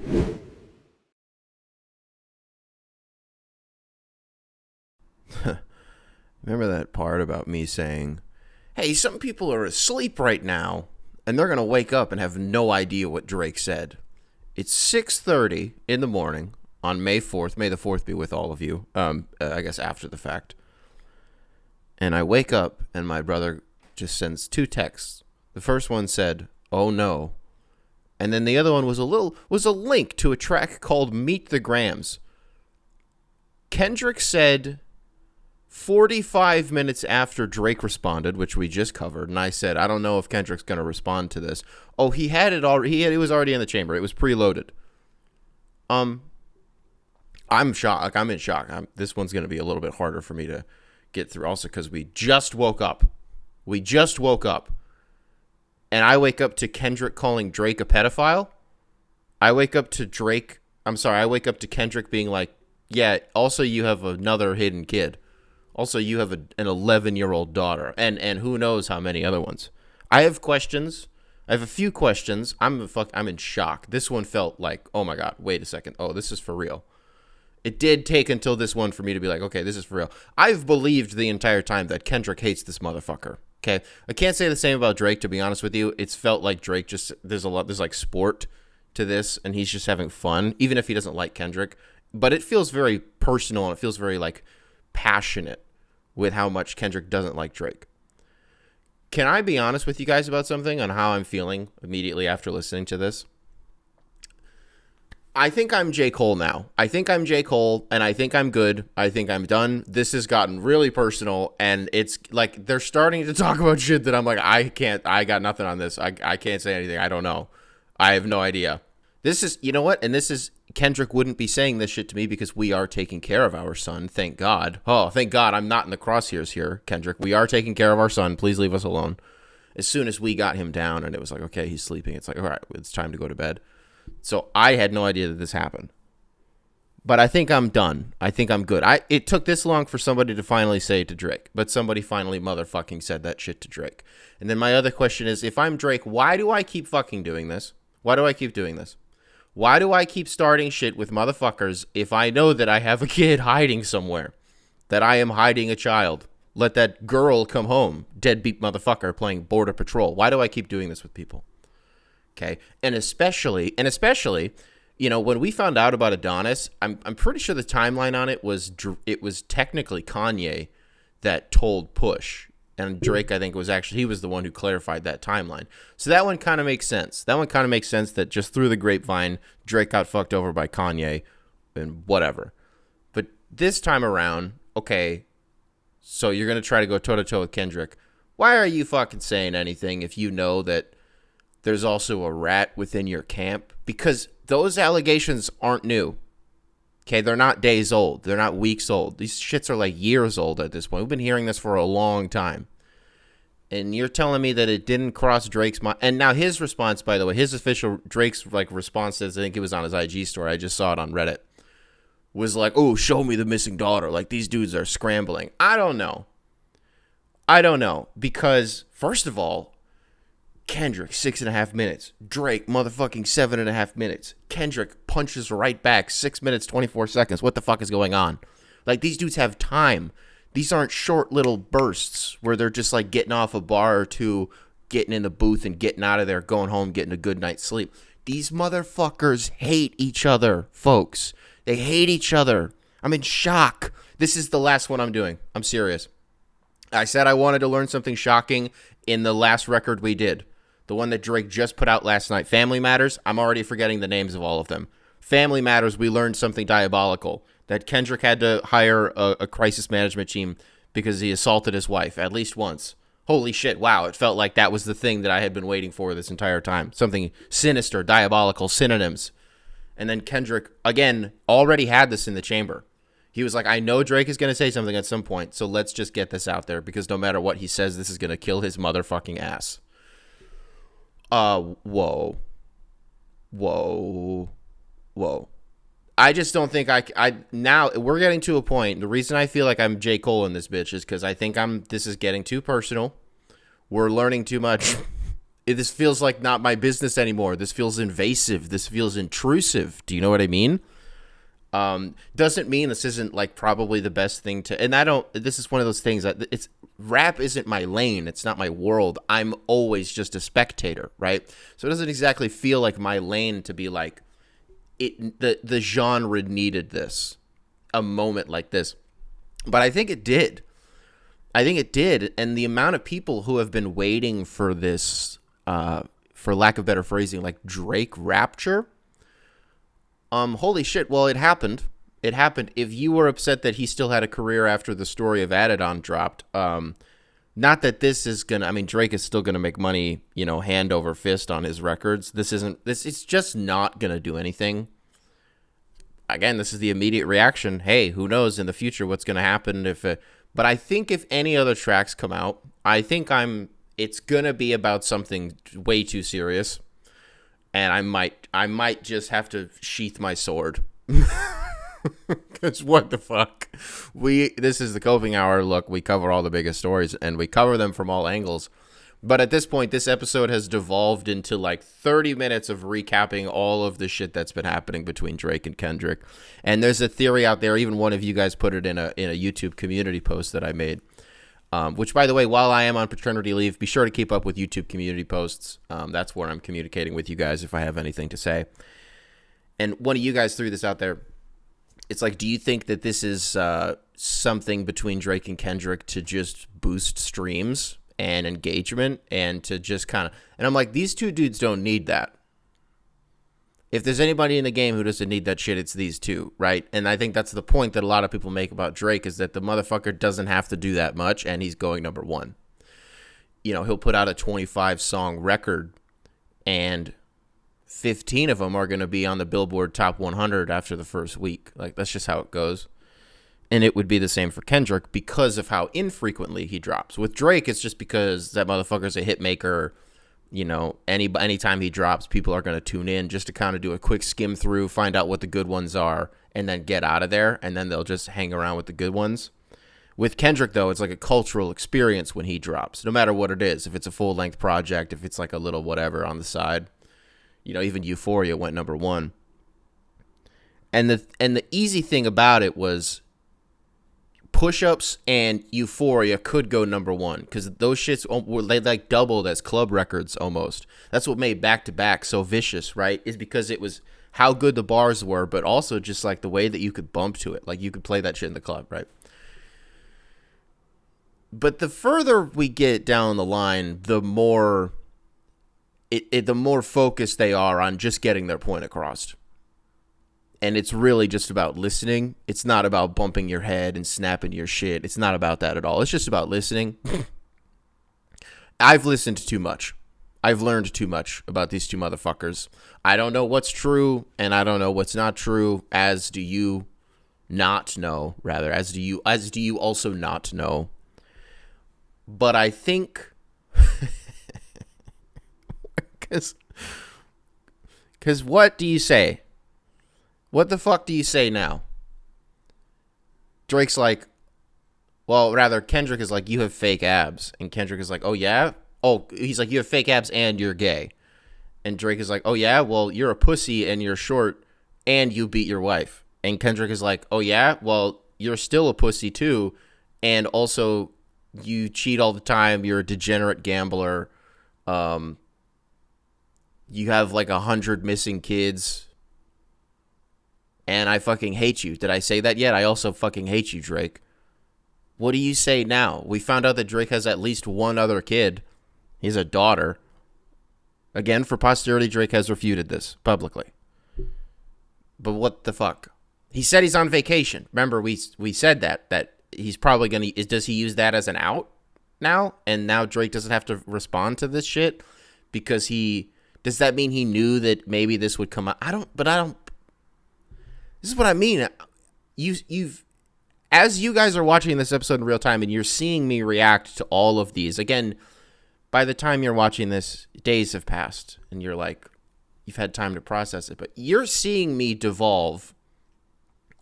Remember that part about me saying, hey, some people are asleep right now, and they're going to wake up and have no idea what Drake said. It's 6:30 in the morning on May 4th. May the 4th be with all of you, I guess after the fact. And I wake up, and my brother just sends 2 texts. The first one said, oh no. And then the other one was a link to a track called Meet the Grams. Kendrick said 45 minutes after Drake responded, which we just covered, and I said, I don't know if Kendrick's going to respond to this. Oh, he had it already. It was already in the chamber. It was preloaded. I'm shocked. Like, I'm in shock. This one's going to be a little bit harder for me to get through, also because we just woke up. And I wake up to Kendrick calling Drake a pedophile. I wake up to Kendrick being like, yeah, also you have another hidden kid. Also, you have an 11-year-old daughter. And who knows how many other ones. I have questions. I have a few questions. I'm in shock. This one felt like, oh my God, wait a second. Oh, this is for real. It did take until this one for me to be like, okay, this is for real. I've believed the entire time that Kendrick hates this motherfucker. Okay, I can't say the same about Drake, to be honest with you. It's felt like Drake there's like sport to this, and he's just having fun, even if he doesn't like Kendrick. But it feels very personal, and it feels very like passionate with how much Kendrick doesn't like Drake. Can I be honest with you guys about something on how I'm feeling immediately after listening to this? I think I'm J. Cole now. I think I'm J. Cole, and I think I'm good. I think I'm done. This has gotten really personal, and it's like they're starting to talk about shit that I'm like, I got nothing on this. I can't say anything. I don't know. I have no idea. This is, you know what? And this is, Kendrick wouldn't be saying this shit to me because we are taking care of our son. Thank God. Oh, thank God I'm not in the crosshairs here, Kendrick. We are taking care of our son. Please leave us alone. As soon as we got him down and it was like, okay, he's sleeping. It's like, all right, it's time to go to bed. So I had no idea that this happened. But I think I'm done. I think I'm good. It took this long for somebody to finally say it to Drake. But somebody finally motherfucking said that shit to Drake. And then my other question is, if I'm Drake, why do I keep fucking doing this? Why do I keep doing this? Why do I keep starting shit with motherfuckers if I know that I have a kid hiding somewhere? That I am hiding a child? Let that girl come home. Deadbeat motherfucker playing Border Patrol. Why do I keep doing this with people? Okay, and especially, you know, when we found out about Adonis, I'm pretty sure the timeline on it was technically Kanye that told Push
And Drake, I think, he was the one who clarified that timeline. So that one kind of makes sense. That just through the grapevine, Drake got fucked over by Kanye and whatever. But this time around, okay, so you're going to try to go toe-to-toe with Kendrick. Why are you fucking saying anything if you know that there's also a rat within your camp? Because those allegations aren't new. Okay, they're not days old. They're not weeks old. These shits are like years old at this point. We've been hearing this for a long time. And you're telling me that it didn't cross Drake's mind. And now his response, by the way, Drake's like response says, I think it was on his IG story. I just saw it on Reddit. Was like, oh, show me the missing daughter. Like, these dudes are scrambling. I don't know. Because, first of all, Kendrick, 6.5 minutes. Drake, motherfucking 7.5 minutes. Kendrick punches right back, 6 minutes, 24 seconds. What the fuck is going on? Like, these dudes have time. These aren't short little bursts where they're just, like, getting off a bar or two, getting in the booth and getting out of there, going home, getting a good night's sleep. These motherfuckers hate each other, folks. They hate each other. I'm in shock. This is the last one I'm doing. I'm serious. I said I wanted to learn something shocking in the last record we did. The one that Drake just put out last night. Family Matters. I'm already forgetting the names of all of them. Family Matters, we learned something diabolical. That Kendrick had to hire a crisis management team because he assaulted his wife at least once. Holy shit, wow. It felt like that was the thing that I had been waiting for this entire time. Something sinister, diabolical, synonyms. And then Kendrick, again, already had this in the chamber. He was like, I know Drake is going to say something at some point, so let's just get this out there because no matter what he says, this is going to kill his motherfucking ass. Whoa. I just don't think now we're getting to a point. The reason I feel like I'm J. Cole in this bitch is because I think this is getting too personal. We're learning too much. This feels like not my business anymore. This feels invasive. This feels intrusive. Do you know what I mean? Doesn't mean this isn't like probably the best thing to, and this is one of those things that rap isn't my lane. It's not my world. I'm always just a spectator, right? So it doesn't exactly feel like my lane to be like, the genre needed this, a moment like this. But I think it did. And the amount of people who have been waiting for this, for lack of better phrasing, like Drake rapture. Holy shit. Well, it happened. If you were upset that he still had a career after the story of Adidon dropped, not that this is Drake is still gonna make money, hand over fist on his records. It's just not gonna do anything. Again, this is the immediate reaction. Hey, who knows in the future what's gonna happen but I think if any other tracks come out, it's gonna be about something way too serious. And I might just have to sheath my sword. Because what the fuck? This is the Coping Hour. Look, we cover all the biggest stories, and we cover them from all angles. But at this point, this episode has devolved into like 30 minutes of recapping all of the shit that's been happening between Drake and Kendrick. And there's a theory out there, even one of you guys put it in a YouTube community post that I made. Which, by the way, while I am on paternity leave, be sure to keep up with YouTube community posts. That's where I'm communicating with you guys if I have anything to say. And one of you guys threw this out there. It's like, do you think that this is something between Drake and Kendrick to just boost streams and engagement and to just kind of... And I'm like, these two dudes don't need that. If there's anybody in the game who doesn't need that shit, it's these two, right? And I think that's the point that a lot of people make about Drake is that the motherfucker doesn't have to do that much, and he's going number one. He'll put out a 25-song record, and 15 of them are going to be on the Billboard Top 100 after the first week. Like, that's just how it goes. And it would be the same for Kendrick because of how infrequently he drops. With Drake, it's just because that motherfucker's a hit maker. Anytime he drops, people are going to tune in just to kind of do a quick skim through, find out what the good ones are, and then get out of there, and then they'll just hang around with the good ones. With Kendrick, though, it's like a cultural experience when he drops, no matter what it is. If it's a full-length project, if it's like a little whatever on the side. Even Euphoria went number one. And the easy thing about it was Push-Ups and Euphoria could go number one because those shits they like doubled as club records almost. That's what made Back to Back so vicious, right? Is because it was how good the bars were, but also just like the way that you could bump to it. Like you could play that shit in the club, right? But the further we get down the line, the more the more focused they are on just getting their point across. And it's really just about listening. It's not about bumping your head and snapping your shit. It's not about that at all. It's just about listening. I've listened too much. I've learned too much about these two motherfuckers. I don't know what's true, and I don't know what's not true, as do you not know, rather. As do you also not know. But I think... Because what do you say? What the fuck do you say now? Drake's like, well, rather, Kendrick is like, you have fake abs. And Kendrick is like, oh, yeah? Oh, he's like, you have fake abs and you're gay. And Drake is like, oh, yeah? Well, you're a pussy and you're short and you beat your wife. And Kendrick is like, oh, yeah? Well, you're still a pussy too. And also, you cheat all the time. You're a degenerate gambler. You have like 100 missing kids. And I fucking hate you. Did I say that yet? I also fucking hate you, Drake. What do you say now? We found out that Drake has at least one other kid. He has a daughter. Again, for posterity, Drake has refuted this publicly. But what the fuck? He said he's on vacation. Remember, we said that he's probably going to... Does he use that as an out now? And now Drake doesn't have to respond to this shit? Because he... Does that mean he knew that maybe this would come out? I don't... This is what I mean. You've... As you guys are watching this episode in real time and you're seeing me react to all of these, again, by the time you're watching this, days have passed and you're like, you've had time to process it, but you're seeing me devolve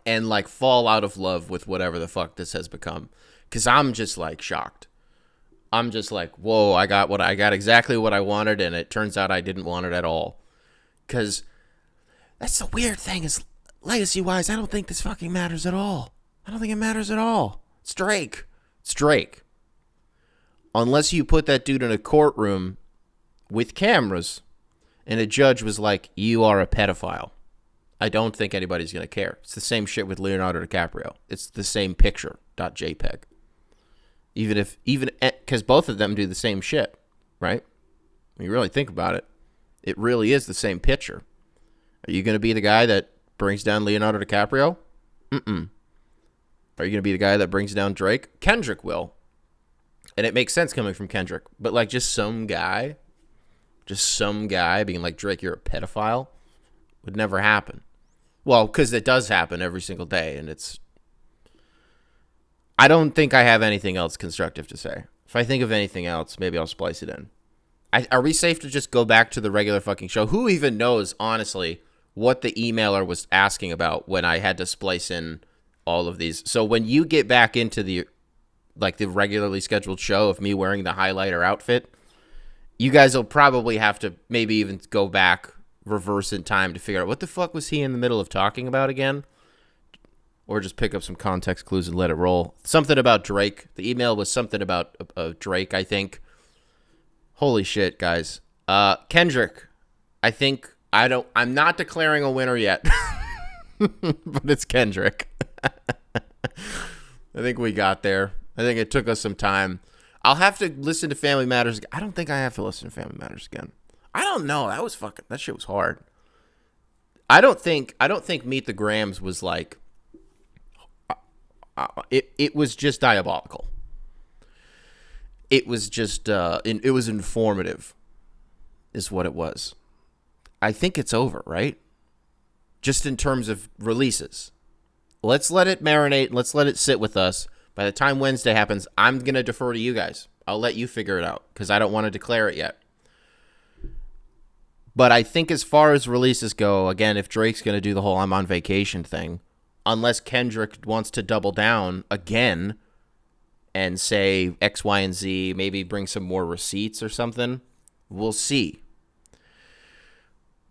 and like fall out of love with whatever the fuck this has become. Cause I'm just like shocked. I'm just like, whoa, I got exactly what I wanted. And it turns out I didn't want it at all. Cause that's the weird thing is legacy wise, I don't think this fucking matters at all. I don't think it matters at all. It's Drake. It's Drake. Unless you put that dude in a courtroom with cameras and a judge was like, you are a pedophile. I don't think anybody's going to care. It's the same shit with Leonardo DiCaprio. It's the same picture, .jpeg. Even because both of them do the same shit, right? When you really think about it, it really is the same picture. Are you going to be the guy that brings down Leonardo DiCaprio? Mm-mm. Are you going to be the guy that brings down Drake? Kendrick will. And it makes sense coming from Kendrick. But like just some guy being like, Drake, you're a pedophile, would never happen. Well, because it does happen every single day. And it's... I don't think I have anything else constructive to say. If I think of anything else, maybe I'll splice it in. Are we safe to just go back to the regular fucking show? Who even knows, honestly, what the emailer was asking about when I had to splice in all of these? So when you get back into the regularly scheduled show of me wearing the highlighter outfit, you guys will probably have to maybe even go back, reverse in time to figure out what the fuck was he in the middle of talking about again? Or just pick up some context clues and let it roll. Something about Drake. The email was something about Drake, I think. Holy shit, guys. Kendrick, I'm not declaring a winner yet. But it's Kendrick. I think we got there. I think it took us some time. I'll have to listen to Family Matters. I don't think I have to listen to Family Matters again. I don't know. That shit was hard. I don't think Meet the Grams was like, it was just diabolical. It was just, it was informative is what it was. I think it's over, right? Just in terms of releases. Let's let it marinate. Let's let it sit with us. By the time Wednesday happens, I'm going to defer to you guys. I'll let you figure it out because I don't want to declare it yet. But I think as far as releases go, again, if Drake's going to do the whole I'm on vacation thing, unless Kendrick wants to double down again and say X, Y, and Z, maybe bring some more receipts or something, we'll see.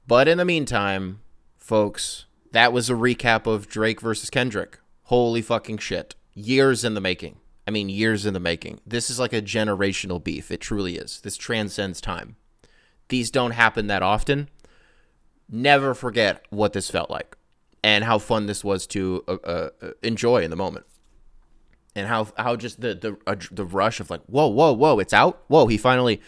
But in the meantime, folks, that was a recap of Drake versus Kendrick. Holy fucking shit. Years in the making. I mean, years in the making. This is like a generational beef. It truly is. This transcends time. These don't happen that often. Never forget what this felt like and how fun this was to enjoy in the moment. and how just the rush of like, whoa, it's out. Whoa, he finally.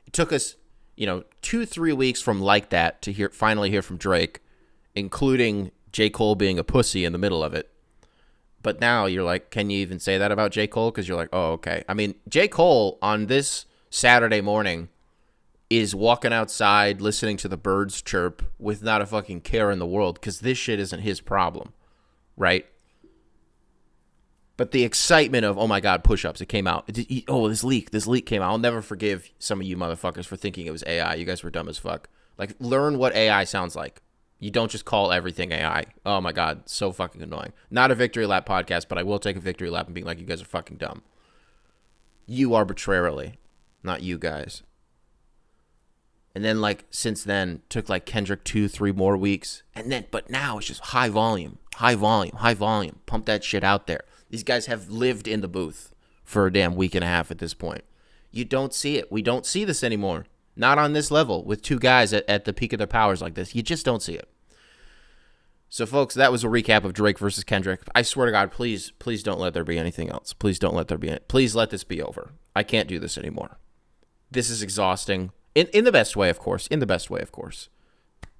It took us, 2-3 weeks from like that to finally hear from Drake, including J. Cole being a pussy in the middle of it. But now you're like, can you even say that about J. Cole? Because you're like, oh, okay. I mean, J. Cole on this Saturday morning is walking outside listening to the birds chirp with not a fucking care in the world because this shit isn't his problem, right? But the excitement of, oh my God, push-ups, it came out. This leak came out. I'll never forgive some of you motherfuckers for thinking it was AI. You guys were dumb as fuck. Like, learn what AI sounds like. You don't just call everything AI. Oh my God, so fucking annoying. Not a victory lap podcast, but I will take a victory lap and be like, you guys are fucking dumb. You arbitrarily, not you guys. And then, like, since then, took like Kendrick 2-3 more weeks. But now it's just high volume. Pump that shit out there. These guys have lived in the booth for a damn week and a half at this point. You don't see it. We don't see this anymore. Not on this level with two guys at the peak of their powers like this. You just don't see it. So, folks, that was a recap of Drake versus Kendrick. I swear to God, please don't let there be anything else. Please don't let there be it. Please let this be over. I can't do this anymore. This is exhausting. In the best way, of course. In the best way, of course.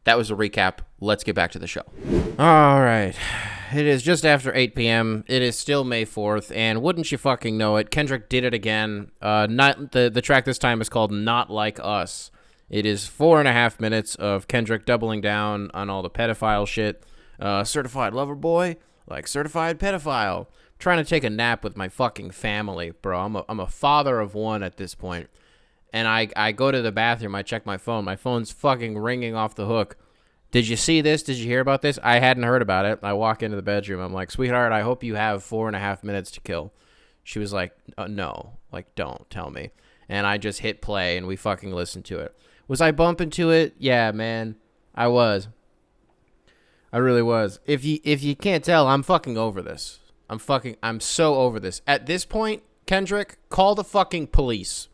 That was a recap. Let's get back to the show. All right. It is just after 8 p.m. It is still May 4th, and wouldn't you fucking know it, Kendrick did it again. Not the track this time is called Not Like Us. It is 4.5 minutes of Kendrick doubling down on all the pedophile shit. Certified lover boy, like certified pedophile. Trying to take a nap with my fucking family, bro. I'm a father of one at this point. And I go to the bathroom, I check my phone. My phone's fucking ringing off the hook. Did you see this? Did you hear about this? I hadn't heard about it. I walk into the bedroom. I'm like, sweetheart, I hope you have 4.5 minutes to kill. She was like, no. Like, don't tell me. And I just hit play, and we fucking listened to it. Was I bumping to it? Yeah, man. I was. I really was. If you can't tell, I'm fucking over this. I'm so over this. At this point, Kendrick, call the fucking police.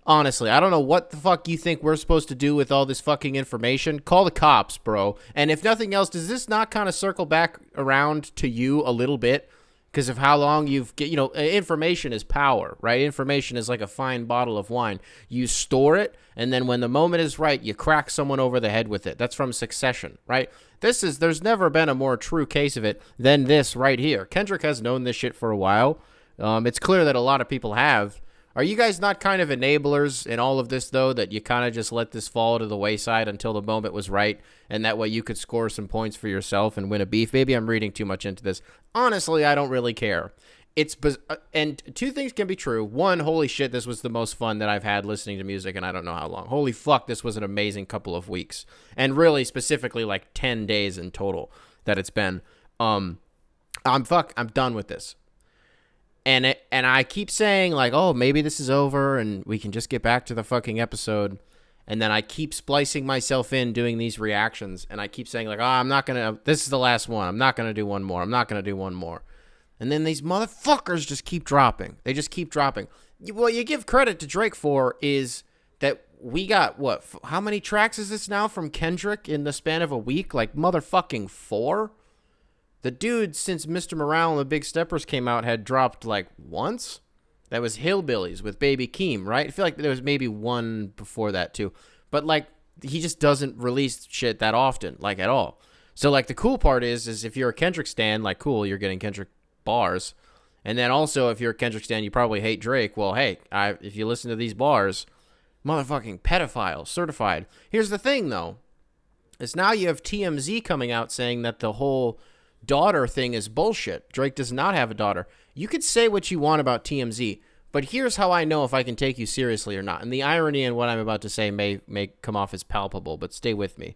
Honestly, I don't know what the fuck you think we're supposed to do with all this fucking information. Call the cops, bro. And if nothing else, does this not kind of circle back around to you a little bit? Because of how long information is power, right? Information is like a fine bottle of wine. You store it, and then when the moment is right, you crack someone over the head with it. That's from Succession, right? There's never been a more true case of it than this right here. Kendrick has known this shit for a while. It's clear that a lot of people have. Are you guys not kind of enablers in all of this, though, that you kind of just let this fall to the wayside until the moment was right, and that way you could score some points for yourself and win a beef? Maybe I'm reading too much into this. Honestly, I don't really care. And two things can be true. One, holy shit, this was the most fun that I've had listening to music, and I don't know how long. Holy fuck, this was an amazing couple of weeks. And really, specifically, like 10 days in total that it's been. I'm done with this. And I keep saying, like, oh, maybe this is over and we can just get back to the fucking episode. And then I keep splicing myself in doing these reactions. And I keep saying, like, oh, I'm not going to, this is the last one. I'm not going to do one more. I'm not going to do one more. And then these motherfuckers just keep dropping. They just keep dropping. What you give credit to Drake for is that we got, how many tracks is this now from Kendrick in the span of a week? Like, motherfucking 4? The dude, since Mr. Morale and the Big Steppers came out, had dropped, like, once? That was Hillbillies with Baby Keem, right? I feel like there was maybe one before that, too. But, like, he just doesn't release shit that often, like, at all. So, like, the cool part is if you're a Kendrick stan, like, cool, you're getting Kendrick bars. And then also, if you're a Kendrick stan, you probably hate Drake. Well, hey, if you listen to these bars, motherfucking pedophile, certified. Here's the thing, though. Is now you have TMZ coming out saying that the whole daughter thing is bullshit. Drake does not have a daughter. You could say what you want about TMZ, but here's how I know if I can take you seriously or not. And the irony in what I'm about to say may come off as palpable, but stay with me.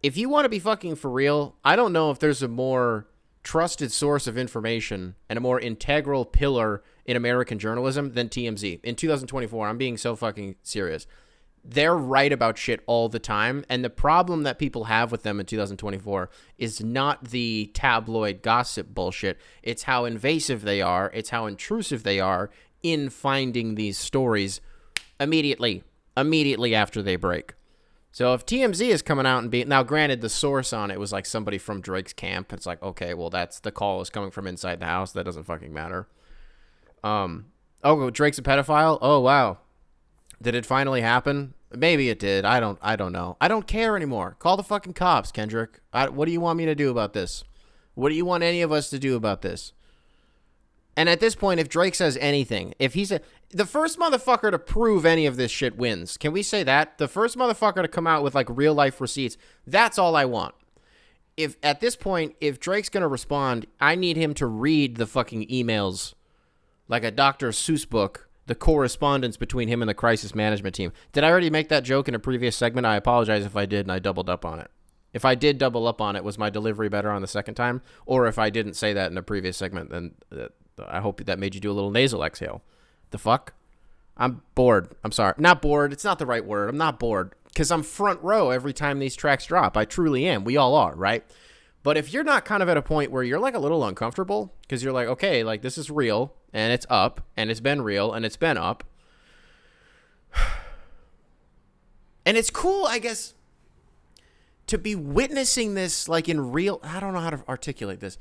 If you want to be fucking for real, I don't know if there's a more trusted source of information and a more integral pillar in American journalism than TMZ. In 2024, I'm being so fucking serious. They're right about shit all the time, and the problem that people have with them in 2024 is not the tabloid gossip bullshit. It's how invasive they are. It's how intrusive they are in finding these stories immediately after they break. So if TMZ is coming out and being... Now, granted, the source on it was like somebody from Drake's camp. It's like, okay, well, that's the call is coming from inside the house. That doesn't fucking matter. Oh, Drake's a pedophile? Oh, wow. Did it finally happen? Maybe it did. I don't know. I don't care anymore. Call the fucking cops, Kendrick. What do you want me to do about this? What do you want any of us to do about this? And at this point, if Drake says anything, if he's the first motherfucker to prove any of this shit wins. Can we say that? The first motherfucker to come out with like real life receipts. That's all I want. If at this point, if Drake's going to respond, I need him to read the fucking emails like a Dr. Seuss book, the correspondence between him and the crisis management team. Did I already make that joke in a previous segment? I apologize if I did and I doubled up on it. If I did double up on it, was my delivery better on the second time? Or if I didn't say that in a previous segment, then I hope that made you do a little nasal exhale. The fuck? I'm bored. I'm sorry. Not bored. It's not the right word. I'm not bored because I'm front row every time these tracks drop. I truly am. We all are, right? But if you're not kind of at a point where you're like a little uncomfortable because you're like, okay, like this is real and it's up and it's been real and it's been up. And it's cool, I guess, to be witnessing this like in real, I don't know how to articulate this.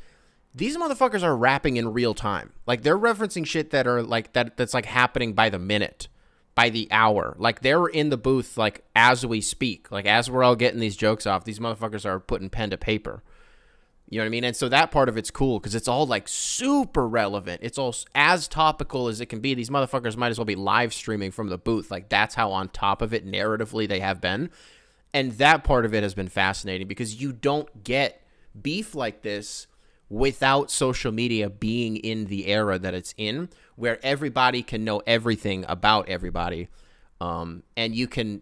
These motherfuckers are rapping in real time. Like they're referencing shit that are like that's like happening by the minute, by the hour. Like they're in the booth like as we speak. Like as we're all getting these jokes off, these motherfuckers are putting pen to paper. You know what I mean? And so that part of it's cool because it's all like super relevant. It's all as topical as it can be. These motherfuckers might as well be live streaming from the booth. Like that's how on top of it narratively they have been. And that part of it has been fascinating because you don't get beef like this without social media being in the era that it's in, where everybody can know everything about everybody. And you can,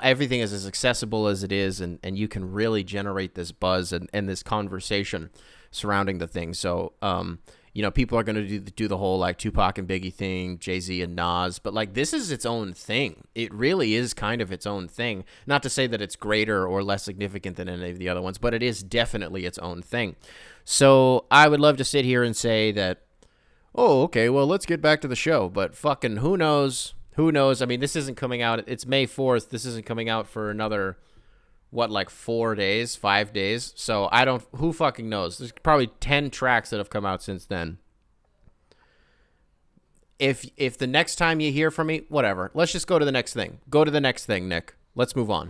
everything is as accessible as it is, and you can really generate this buzz and this conversation surrounding the thing. So, people are going to do the whole like Tupac and Biggie thing, Jay-Z and Nas, but like this is its own thing. It really is kind of its own thing. Not to say that it's greater or less significant than any of the other ones, but it is definitely its own thing. So I would love to sit here and say that, oh, okay, well, let's get back to the show, but fucking who knows? Who knows? I mean, this isn't coming out. It's May 4th. This isn't coming out for another, 4 days, 5 days? So who fucking knows? There's probably 10 tracks that have come out since then. If the next time you hear from me, whatever. Let's just go to the next thing. Go to the next thing, Nick. Let's move on.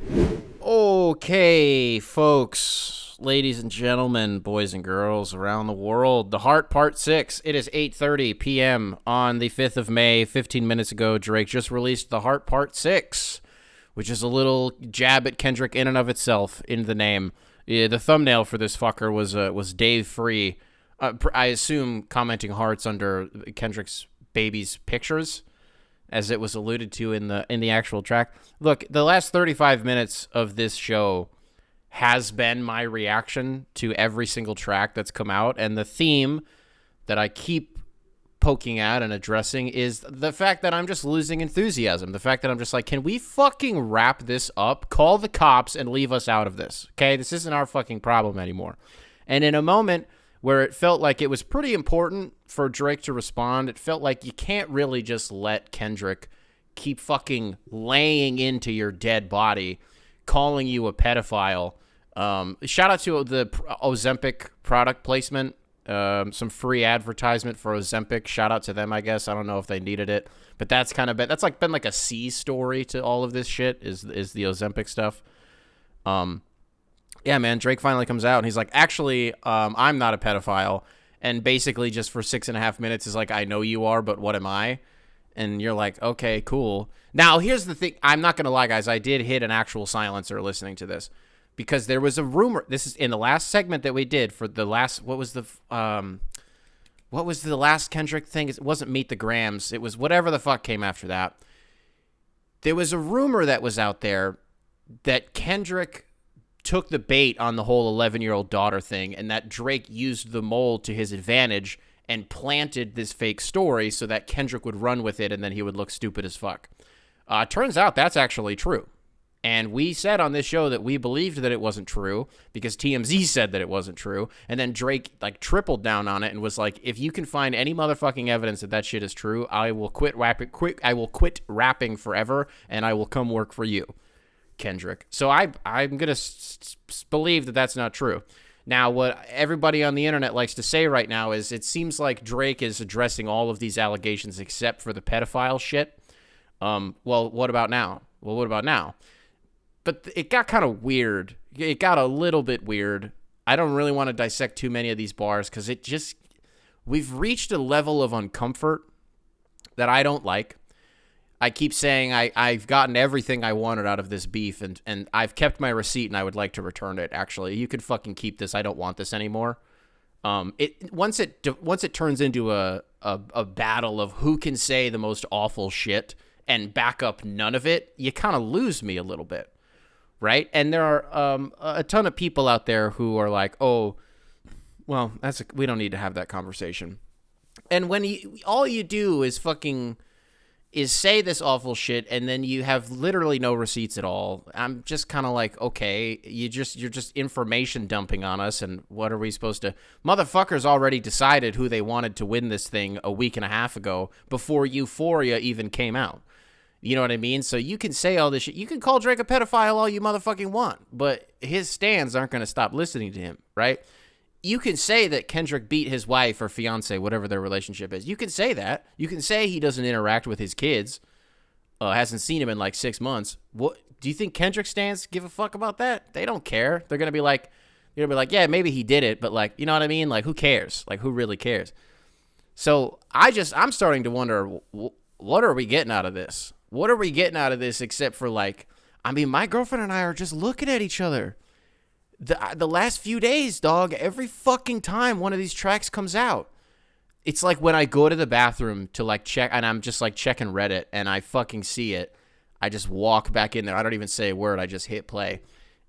Okay, folks, ladies and gentlemen, boys and girls around the world, The Heart Part 6. It is 8:30 p.m. on the 5th of May. 15 minutes ago, Drake just released The Heart Part 6, which is a little jab at Kendrick in and of itself in the name. Yeah, the thumbnail for this fucker was Dave Free, I assume commenting hearts under Kendrick's baby's pictures, as it was alluded to in the actual track. Look, the last 35 minutes of this show has been my reaction to every single track that's come out, and the theme that I keep poking at and addressing is the fact that I'm just losing enthusiasm. The fact that I'm just like, can we fucking wrap this up? Call the cops and leave us out of this, okay? This isn't our fucking problem anymore. And in a moment where it felt like it was pretty important for Drake to respond, it felt like you can't really just let Kendrick keep fucking laying into your dead body, calling you a pedophile. Shout out to the Ozempic product placement. Some free advertisement for Ozempic. Shout out to them, I guess. I don't know if they needed it, but that's kind of been like a C story to all of this shit is the Ozempic stuff. Yeah, man, Drake finally comes out and he's like, actually, I'm not a pedophile. And basically just for 6.5 minutes is like, I know you are, but what am I? And you're like, okay, cool. Now, here's the thing. I'm not going to lie, guys. I did hit an actual silencer listening to this because there was a rumor. This is in the last segment that we did for the last, what was the last Kendrick thing? It wasn't Meet the Grams. It was whatever the fuck came after that. There was a rumor that was out there that Kendrick took the bait on the whole 11-year-old daughter thing and that Drake used the mold to his advantage and planted this fake story so that Kendrick would run with it and then he would look stupid as fuck. Turns out that's actually true. And we said on this show that we believed that it wasn't true because TMZ said that it wasn't true. And then Drake tripled down on it and was like, if you can find any motherfucking evidence that shit is true, I will quit rapping forever and I will come work for you, Kendrick. So I'm going to believe that that's not true. Now, what everybody on the internet likes to say right now is it seems like Drake is addressing all of these allegations except for the pedophile shit. Well, what about now? But it got kind of weird. It got a little bit weird. I don't really want to dissect too many of these bars because we've reached a level of uncomfort that I don't like. I keep saying I've gotten everything I wanted out of this beef, and I've kept my receipt, and I would like to return it, actually. You could fucking keep this. I don't want this anymore. Once it turns into a battle of who can say the most awful shit and back up none of it, you kind of lose me a little bit, right? And there are a ton of people out there who are like, oh, well, we don't need to have that conversation. And when all you do is say this awful shit, and then you have literally no receipts at all. I'm just kind of like, okay, you're just information dumping on us, and what are we supposed to? Motherfuckers already decided who they wanted to win this thing a week and a half ago before Euphoria even came out. You know what I mean? So you can say all this shit. You can call Drake a pedophile all you motherfucking want, but his stands aren't going to stop listening to him, right? You can say that Kendrick beat his wife or fiance, whatever their relationship is. You can say that. You can say he doesn't interact with his kids, hasn't seen him in like 6 months. What do you think Kendrick stands give a fuck about that? They don't care. They're gonna be like, yeah, maybe he did it, but like, you know what I mean? Like, who cares? Like, who really cares? So I'm starting to wonder, what are we getting out of this? What are we getting out of this except for like, I mean, my girlfriend and I are just looking at each other. The last few days, dog, every fucking time one of these tracks comes out, it's like when I go to the bathroom to like check, and I'm just like checking Reddit, and I fucking see it, I just walk back in there. I don't even say a word. I just hit play.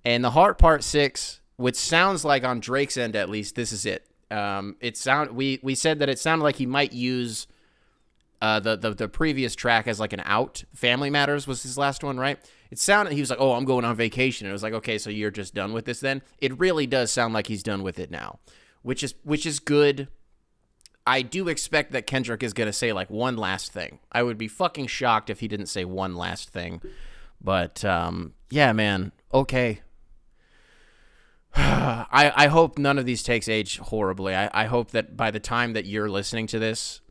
And The Heart Part 6, which sounds like on Drake's end at least, this is it. We said that it sounded like he might use the previous track as like an out. Family Matters was his last one, right? It sounded, he was like, oh, I'm going on vacation. And it was like, okay, so you're just done with this then? It really does sound like he's done with it now, which is good. I do expect that Kendrick is going to say like one last thing. I would be fucking shocked if he didn't say one last thing. But yeah, man, okay. I hope none of these takes age horribly. I hope that by the time that you're listening to this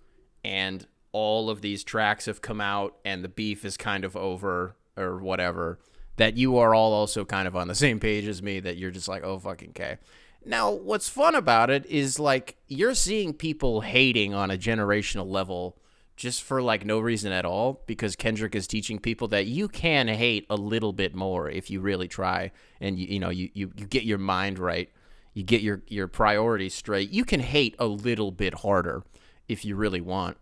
and all of these tracks have come out and the beef is kind of over or whatever, that you are all also kind of on the same page as me, that you're just like, oh, fucking okay. Now, what's fun about it is like you're seeing people hating on a generational level just for like no reason at all, because Kendrick is teaching people that you can hate a little bit more if you really try, and you get your mind right, you get your priorities straight. You can hate a little bit harder if you really want.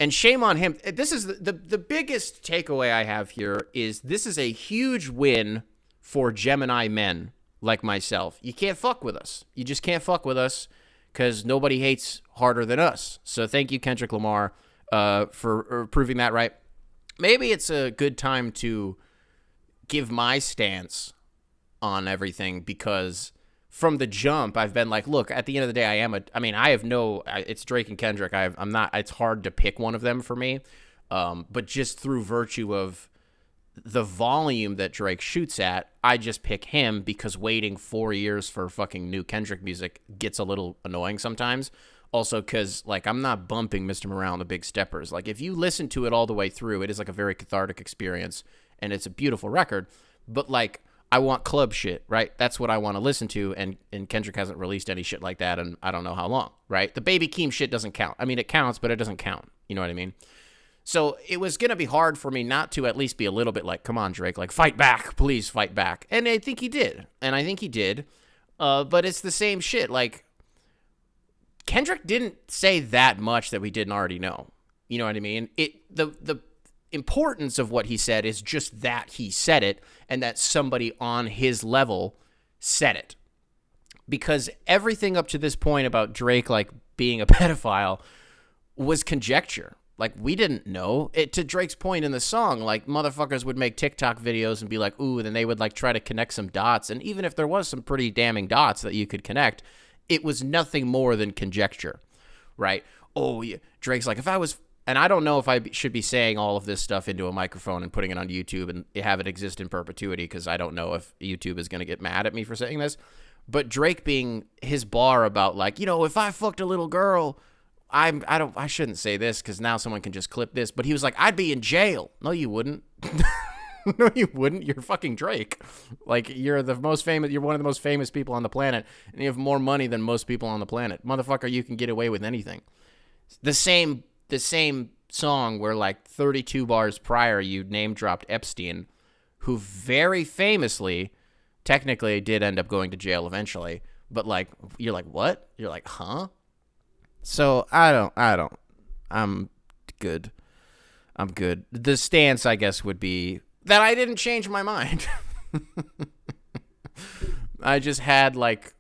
And shame on him. This is the biggest takeaway I have here is this is a huge win for Gemini men like myself. You can't fuck with us. You just can't fuck with us because nobody hates harder than us. So thank you, Kendrick Lamar, for proving that right. Maybe it's a good time to give my stance on everything, because from the jump, I've been like, look, at the end of the day, it's Drake and Kendrick. It's hard to pick one of them for me. But just through virtue of the volume that Drake shoots at, I just pick him, because waiting 4 years for fucking new Kendrick music gets a little annoying sometimes. Also, because like I'm not bumping Mr. Morale and the Big Steppers. Like if you listen to it all the way through, it is like a very cathartic experience, and it's a beautiful record. But like, I want club shit, right? That's what I want to listen to, and Kendrick hasn't released any shit like that in I don't know how long, right? The Baby Keem shit doesn't count. I mean, it counts, but it doesn't count. You know what I mean? So it was going to be hard for me not to at least be a little bit like, come on, Drake, like, fight back, please fight back. And I think he did. But it's the same shit. Like, Kendrick didn't say that much that we didn't already know. You know what I mean? The importance of what he said is just that he said it, and that somebody on his level said it. Because everything up to this point about Drake like being a pedophile was conjecture. Like, we didn't know it. To Drake's point in the song, like, motherfuckers would make TikTok videos and be like, ooh, then they would like try to connect some dots. And even if there was some pretty damning dots that you could connect, it was nothing more than conjecture, right? Oh, yeah. Drake's like, if I was, and I don't know if I should be saying all of this stuff into a microphone and putting it on YouTube and have it exist in perpetuity, because I don't know if YouTube is going to get mad at me for saying this. But Drake being his bar about like, if I fucked a little girl, I shouldn't say this because now someone can just clip this, but he was like, I'd be in jail. No, you wouldn't. No, you wouldn't. You're fucking Drake. Like, you're one of the most famous people on the planet, and you have more money than most people on the planet. Motherfucker, you can get away with anything. The same song where like 32 bars prior you name dropped Epstein, who very famously technically did end up going to jail eventually, but like, you're like, what? You're like, huh? So I'm good. The stance, I guess, would be that I didn't change my mind. I just had like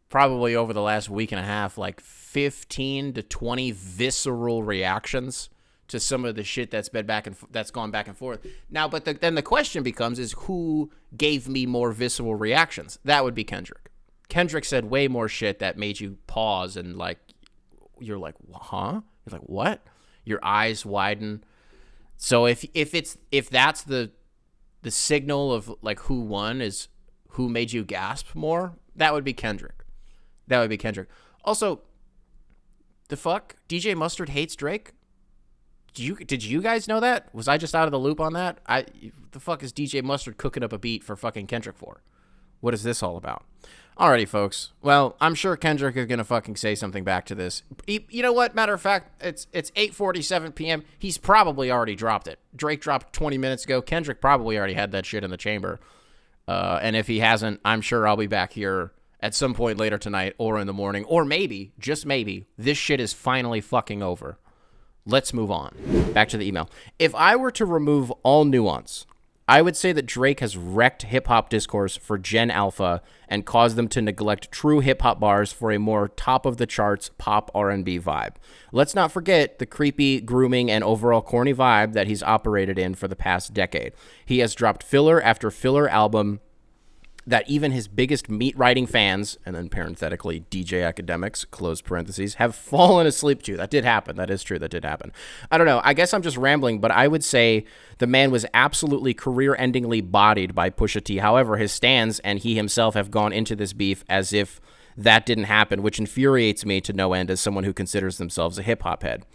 probably over the last week and a half, like 15 to 20 visceral reactions to some of the shit that's been that's gone back and forth. Now, but then the question becomes is who gave me more visceral reactions? That would be Kendrick. Kendrick said way more shit that made you pause and like, you're like, huh? You're like, what? Your eyes widen. So if that's the signal of like who won is who made you gasp more, that would be Kendrick. Also, the fuck? DJ Mustard hates Drake? Did you guys know that? Was I just out of the loop on that? The fuck is DJ Mustard cooking up a beat for fucking Kendrick for? What is this all about? Alrighty, folks. Well, I'm sure Kendrick is gonna fucking say something back to this. You know what? Matter of fact, it's 8:47 p.m. He's probably already dropped it. Drake dropped 20 minutes ago. Kendrick probably already had that shit in the chamber. And if he hasn't, I'm sure I'll be back here at some point later tonight or in the morning, or maybe, just maybe, this shit is finally fucking over. Let's move on. Back to the email. If I were to remove all nuance, I would say that Drake has wrecked hip-hop discourse for Gen Alpha and caused them to neglect true hip-hop bars for a more top-of-the-charts pop R&B vibe. Let's not forget the creepy, grooming, and overall corny vibe that he's operated in for the past decade. He has dropped filler after filler album that even his biggest meat-riding fans, and then parenthetically DJ academics, close parentheses, have fallen asleep to. That did happen. That is true. That did happen. I don't know. I guess I'm just rambling, but I would say the man was absolutely career-endingly bodied by Pusha T. However, his stans and he himself have gone into this beef as if that didn't happen, which infuriates me to no end as someone who considers themselves a hip-hop head.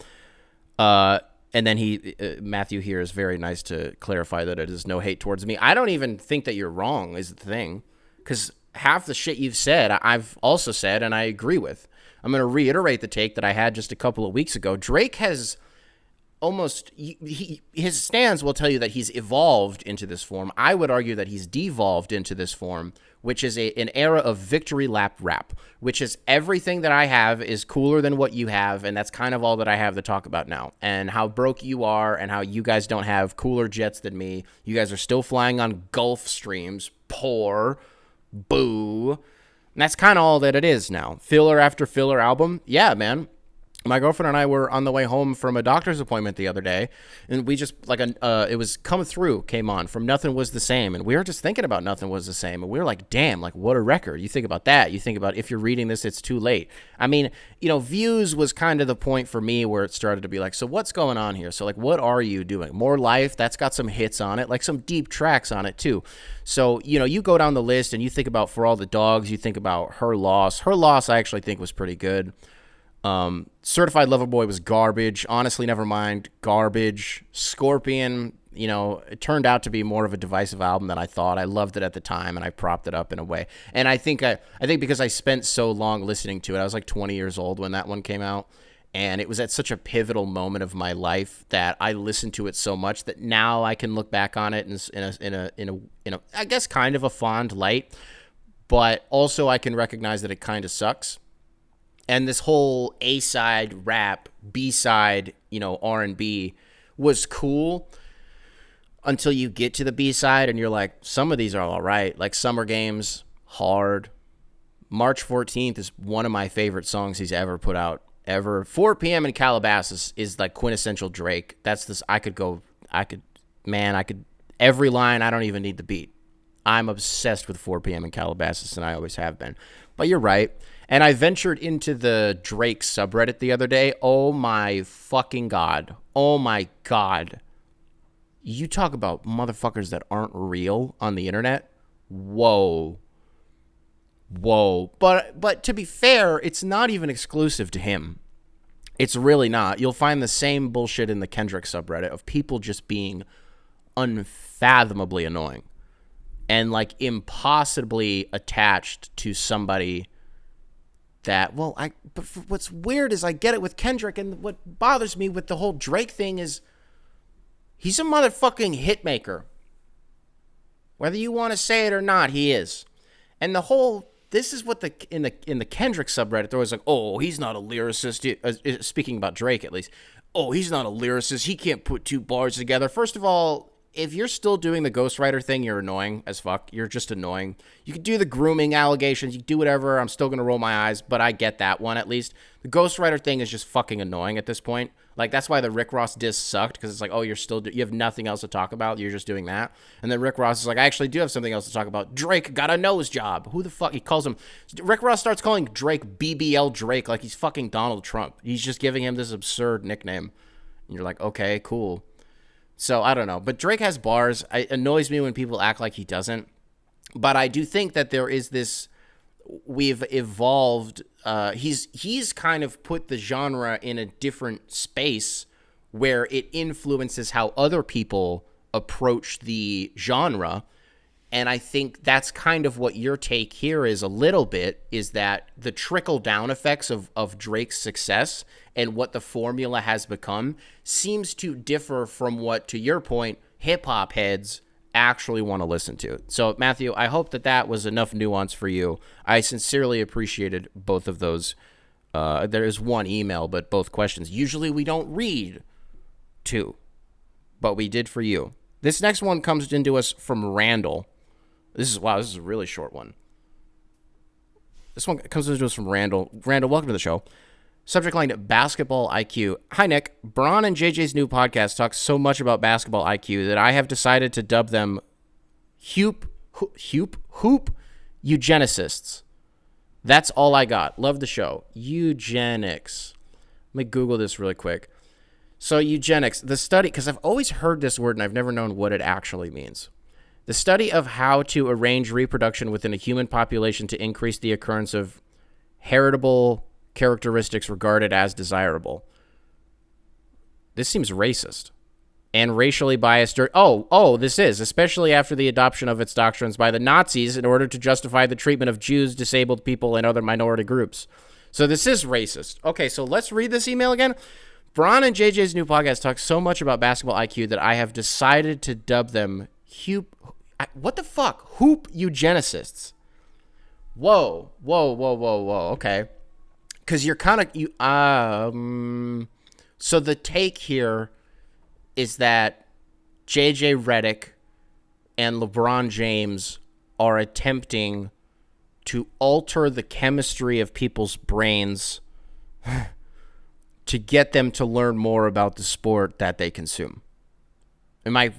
And then Matthew here is very nice to clarify that it is no hate towards me. I don't even think that you're wrong is the thing, because half the shit you've said, I've also said, and I agree with. I'm going to reiterate the take that I had just a couple of weeks ago. Drake has almost, his stans will tell you that he's evolved into this form. I would argue that he's devolved into this form, which is an era of victory lap rap, which is everything that I have is cooler than what you have, and that's kind of all that I have to talk about now, and how broke you are, and how you guys don't have cooler jets than me. You guys are still flying on Gulf Streams. Poor. Boo. And that's kind of all that it is now. Filler after filler album. Yeah, man. My girlfriend and I were on the way home from a doctor's appointment the other day, and we just, like, it was Come Through came on from Nothing Was the Same, and we were just thinking about Nothing Was the Same, and we were like, damn, like, what a record. You think about that. You think about if you're reading this, it's too late. I mean, Views was kind of the point for me where it started to be like, so what's going on here? So, like, what are you doing? More Life, that's got some hits on it, like some deep tracks on it, too. So, you go down the list, and you think about For All the Dogs, you think about Her Loss. Her Loss, I actually think was pretty good. Certified Lover Boy was garbage. Honestly, never mind, garbage. Scorpion, it turned out to be more of a divisive album than I thought. I loved it at the time, and I propped it up in a way. And I think because I spent so long listening to it, I was like 20 years old when that one came out, and it was at such a pivotal moment of my life that I listened to it so much that now I can look back on it in a I guess kind of a fond light, but also I can recognize that it kind of sucks. And this whole A-side rap, B-side, R&B was cool until you get to the B-side and you're like, some of these are all right. Like Summer Games, hard. March 14th is one of my favorite songs he's ever put out, ever. 4 p.m. in Calabasas is like quintessential Drake. That's this, every line, I don't even need the beat. I'm obsessed with 4 p.m. in Calabasas, and I always have been. But you're right. And I ventured into the Drake subreddit the other day. Oh, my fucking God. Oh, my God. You talk about motherfuckers that aren't real on the internet? Whoa. whoa. But to be fair, it's not even exclusive to him. It's really not. You'll find the same bullshit in the Kendrick subreddit of people just being unfathomably annoying and like impossibly attached to somebody that, but what's weird is I get it with Kendrick, and what bothers me with the whole Drake thing is he's a motherfucking hitmaker. Whether you want to say it or not, he is. And this is what in the Kendrick subreddit, they're always like, oh, he's not a lyricist. Speaking about Drake, at least. Oh, he's not a lyricist. He can't put two bars together. First of all, if you're still doing the ghostwriter thing, you're annoying as fuck. You're just annoying. You can do the grooming allegations. You can do whatever. I'm still going to roll my eyes, but I get that one at least. The ghostwriter thing is just fucking annoying at this point. Like, that's why the Rick Ross diss sucked, because it's like, oh, you have nothing else to talk about. You're just doing that. And then Rick Ross is like, I actually do have something else to talk about. Drake got a nose job. Who the fuck? He calls him. Rick Ross starts calling Drake BBL Drake like he's fucking Donald Trump. He's just giving him this absurd nickname. And you're like, okay, cool. So I don't know. But Drake has bars. It annoys me when people act like he doesn't. But I do think that there is this, we've evolved. He's kind of put the genre in a different space where it influences how other people approach the genre. And I think that's kind of what your take here is a little bit, is that the trickle-down effects of Drake's success and what the formula has become seems to differ from what, to your point, hip-hop heads actually want to listen to. So, Matthew, I hope that was enough nuance for you. I sincerely appreciated both of those. There is one email, but both questions. Usually we don't read two, but we did for you. This next one comes into us from Randall. This is a really short one. This one comes into us from Randall. Randall, welcome to the show. Subject line, basketball IQ. Hi, Nick. Bron and JJ's new podcast talks so much about basketball IQ that I have decided to dub them hoop eugenicists. That's all I got. Love the show. Eugenics. Let me Google this really quick. So eugenics, the study, because I've always heard this word and I've never known what it actually means. The study of how to arrange reproduction within a human population to increase the occurrence of heritable characteristics regarded as desirable. This seems racist and racially biased. This is, especially after the adoption of its doctrines by the Nazis in order to justify the treatment of Jews, disabled people, and other minority groups. So this is racist. Okay, so let's read this email again. Bron and JJ's new podcast talk so much about basketball IQ that I have decided to dub them hoop eugenicists. Whoa. Okay. Because you're kind of, so the take here is that JJ Redick and LeBron James are attempting to alter the chemistry of people's brains to get them to learn more about the sport that they consume. I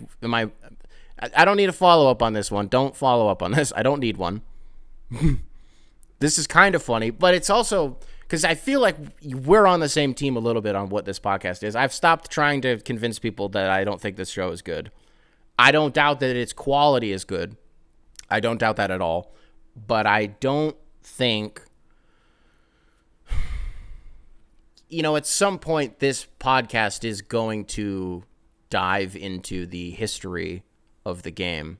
don't need a follow-up on this one. Don't follow up on this. I don't need one. This is kind of funny, but it's also, because I feel like we're on the same team a little bit on what this podcast is. I've stopped trying to convince people that I don't think this show is good. I don't doubt that its quality is good. I don't doubt that at all. But I don't think, at some point this podcast is going to dive into the history of the game.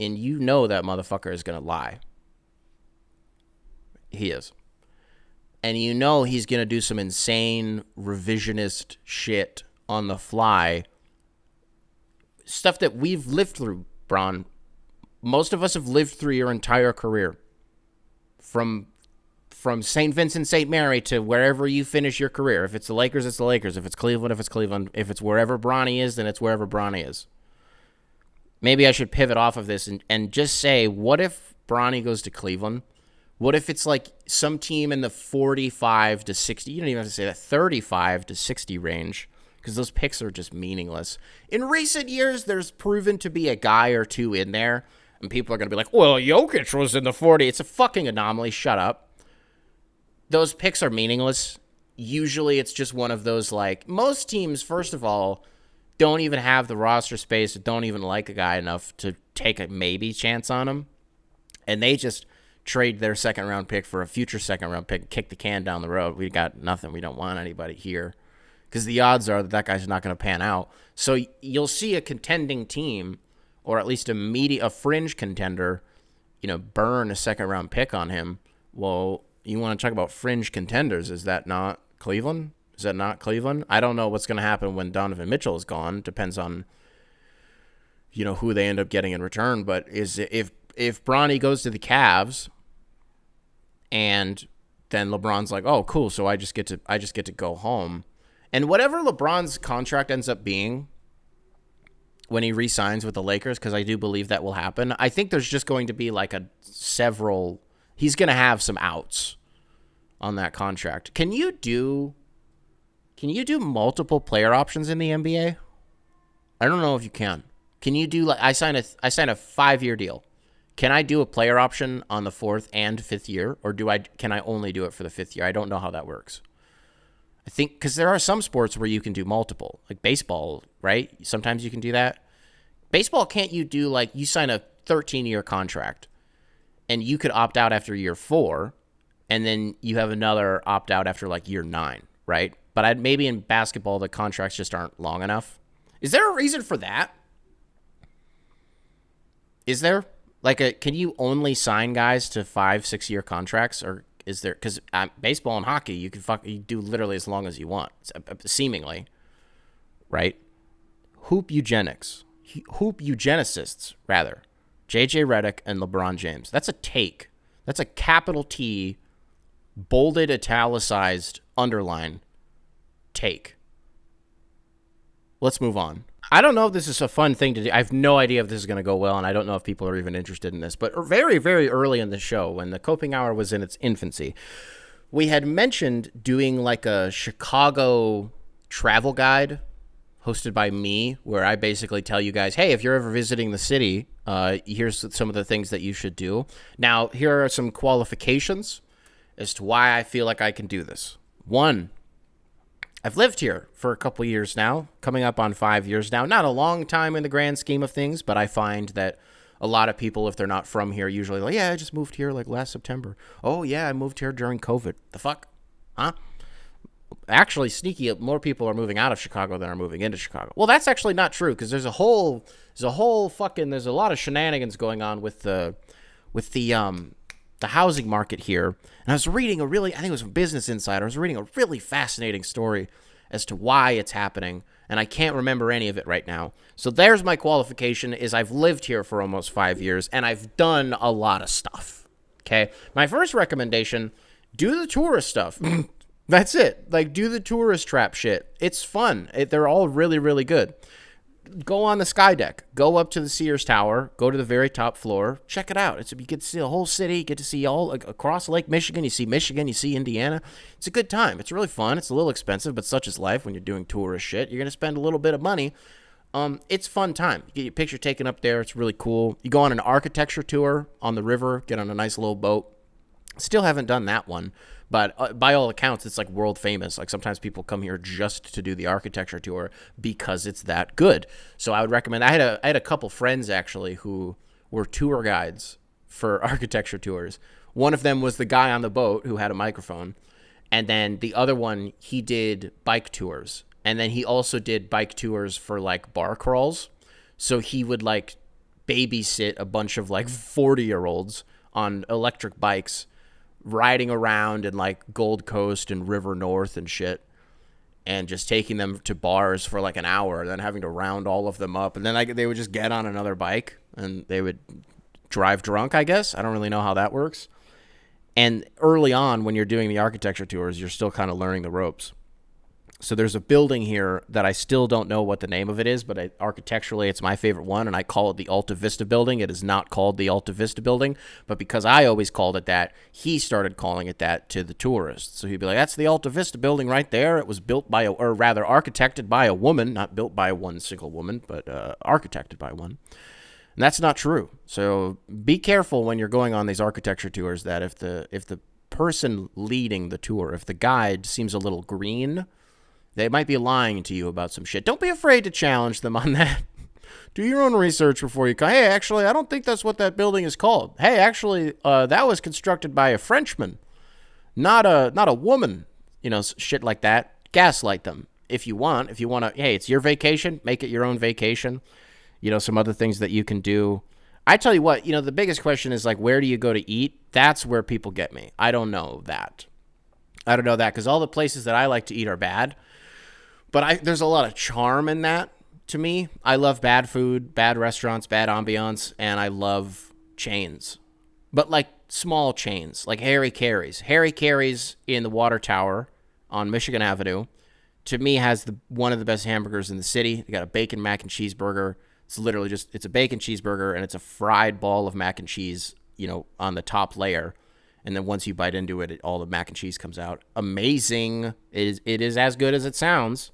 And that motherfucker is going to lie. He is. And he's going to do some insane revisionist shit on the fly. Stuff that we've lived through, Bron. Most of us have lived through your entire career. From St. Vincent, St. Mary to wherever you finish your career. If it's the Lakers, it's the Lakers. If it's Cleveland, if it's Cleveland. If it's wherever Bronny is, then it's wherever Bronny is. Maybe I should pivot off of this and just say, what if Bronny goes to Cleveland? What if it's like some team in the 45 to 60, you don't even have to say that, 35 to 60 range, because those picks are just meaningless. In recent years, there's proven to be a guy or two in there, and people are going to be like, well, Jokic was in the 40. It's a fucking anomaly. Shut up. Those picks are meaningless. Usually it's just one of those, like, most teams, first of all, don't even have the roster space, don't even like a guy enough to take a maybe chance on him, and they just trade their second round pick for a future second round pick, kick the can down the road. We got nothing. We don't want anybody here because the odds are that guy's not going to pan out. So you'll see a contending team, or at least a fringe contender, burn a second round pick on him. Well, you want to talk about fringe contenders. Is that not Cleveland? Is that not Cleveland? I don't know what's going to happen when Donovan Mitchell is gone. Depends on, who they end up getting in return. But if Bronny goes to the Cavs and then LeBron's like, oh, cool, so I just get to go home. And whatever LeBron's contract ends up being when he re-signs with the Lakers, because I do believe that will happen, I think there's just going to be like he's going to have some outs on that contract. Can you do multiple player options in the NBA? I don't know if you can. Can you do I sign a 5-year deal? Can I do a player option on the 4th and 5th year, or can I only do it for the 5th year? I don't know how that works. I think because there are some sports where you can do multiple, like baseball, right? Sometimes you can do that. Baseball, can't you do you sign a 13-year contract and you could opt out after year 4, and then you have another opt out after year 9, right? But maybe in basketball the contracts just aren't long enough. Is there a reason for that? Is there? Can you only sign guys to 5-6 year contracts, or is there? Because baseball and hockey, you do literally as long as you want, seemingly, right? Hoop eugenicists, rather. JJ Redick and LeBron James. That's a take. That's a capital T, bolded, italicized, underline take. Let's move on. I don't know if this is a fun thing to do. I have no idea if this is going to go well, and I don't know if people are even interested in this. But very, very early in the show, when the Coping Hour was in its infancy, we had mentioned doing a Chicago travel guide hosted by me, where I basically tell you guys, hey, if you're ever visiting the city, here's some of the things that you should do. Now, here are some qualifications as to why I feel like I can do this. 1, I've lived here for a couple years now, coming up on 5 years now. Not a long time in the grand scheme of things, but I find that a lot of people, if they're not from here, usually yeah, I just moved here last September. Oh, yeah, I moved here during COVID. The fuck? Huh? Actually, sneaky, more people are moving out of Chicago than are moving into Chicago. Well, that's actually not true, because there's a lot of shenanigans going on with the housing market here. And I was reading I think it was from Business Insider, I was reading a really fascinating story as to why it's happening, and I can't remember any of it right now. So there's my qualification, is I've lived here for almost 5 years, and I've done a lot of stuff, okay? My first recommendation, do the tourist stuff. That's it. Do the tourist trap shit. It's fun. They're all really, really good. Go on the sky deck. Go up to the Sears Tower. Go to the very top floor. Check it out. You get to see the whole city. You get to see all across Lake Michigan. You see Michigan. You see Indiana. It's a good time. It's really fun. It's a little expensive, but such is life when you're doing tourist shit. You're going to spend a little bit of money. It's a fun time. You get your picture taken up there. It's really cool. You go on an architecture tour on the river. Get on a nice little boat. Still haven't done that one, but by all accounts, it's world famous. Sometimes people come here just to do the architecture tour because it's that good. So I would recommend. I had a couple friends actually who were tour guides for architecture tours. One of them was the guy on the boat who had a microphone, and then the other one, he did bike tours, and then he also did bike tours for bar crawls. So he would babysit a bunch of 40-year-olds on electric bikes, riding around in Gold Coast and River North and shit, and just taking them to bars for an hour, and then having to round all of them up, and then they would just get on another bike and they would drive drunk, I guess. I don't really know how that works. And early on, when you're doing the architecture tours, you're still kind of learning the ropes. So there's a building here that I still don't know what the name of it is, but architecturally it's my favorite one, and I call it the Alta Vista Building. It is not called the Alta Vista Building, but because I always called it that, he started calling it that to the tourists. So he'd be like, that's the Alta Vista Building right there. It was built by architected by a woman, not built by one single woman, but architected by one. And that's not true. So be careful when you're going on these architecture tours that if the person leading the tour, if the guide seems a little green, they might be lying to you about some shit. Don't be afraid to challenge them on that. Do your own research before you come. Hey, actually, I don't think that's what that building is called. Hey, actually, that was constructed by a Frenchman, not a woman. Shit like that. Gaslight them if you want. If you want to, hey, it's your vacation. Make it your own vacation. Some other things that you can do. I tell you what, the biggest question is like, where do you go to eat? That's where people get me. I don't know that because all the places that I like to eat are bad. But there's a lot of charm in that to me. I love bad food, bad restaurants, bad ambiance, and I love chains. But like small chains, like Harry Carey's. Harry Carey's in the Water Tower on Michigan Avenue, to me, has one of the best hamburgers in the city. They got a bacon mac and cheese burger. It's literally it's a bacon cheeseburger, and it's a fried ball of mac and cheese, on the top layer. And then once you bite into it, all the mac and cheese comes out. Amazing. It is as good as it sounds.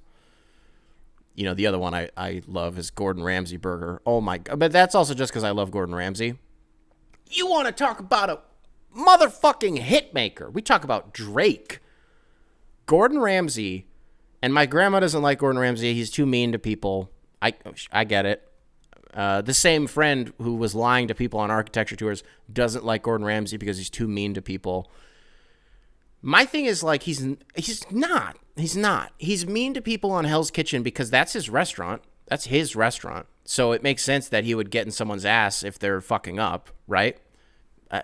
The other one I love is Gordon Ramsay burger. Oh my God. But that's also just because I love Gordon Ramsay. You want to talk about a motherfucking hit maker. We talk about Drake. Gordon Ramsay, and my grandma doesn't like Gordon Ramsay. He's too mean to people. I get it. The same friend who was lying to people on architecture tours doesn't like Gordon Ramsay because he's too mean to people. My thing is like he's not. He's mean to people on Hell's Kitchen because that's his restaurant. That's his restaurant. So it makes sense that he would get in someone's ass if they're fucking up, right?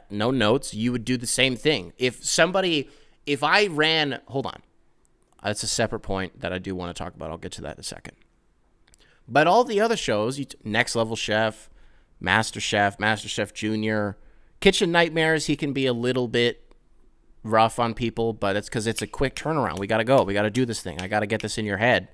No notes. You would do the same thing. If I ran, hold on. That's a separate point that I do want to talk about. I'll get to that in a second. But all the other shows, Next Level Chef, MasterChef Junior, Kitchen Nightmares, he can be a little bit rough on people, but it's because it's a quick turnaround. We got to go. We got to do this thing. I got to get this in your head.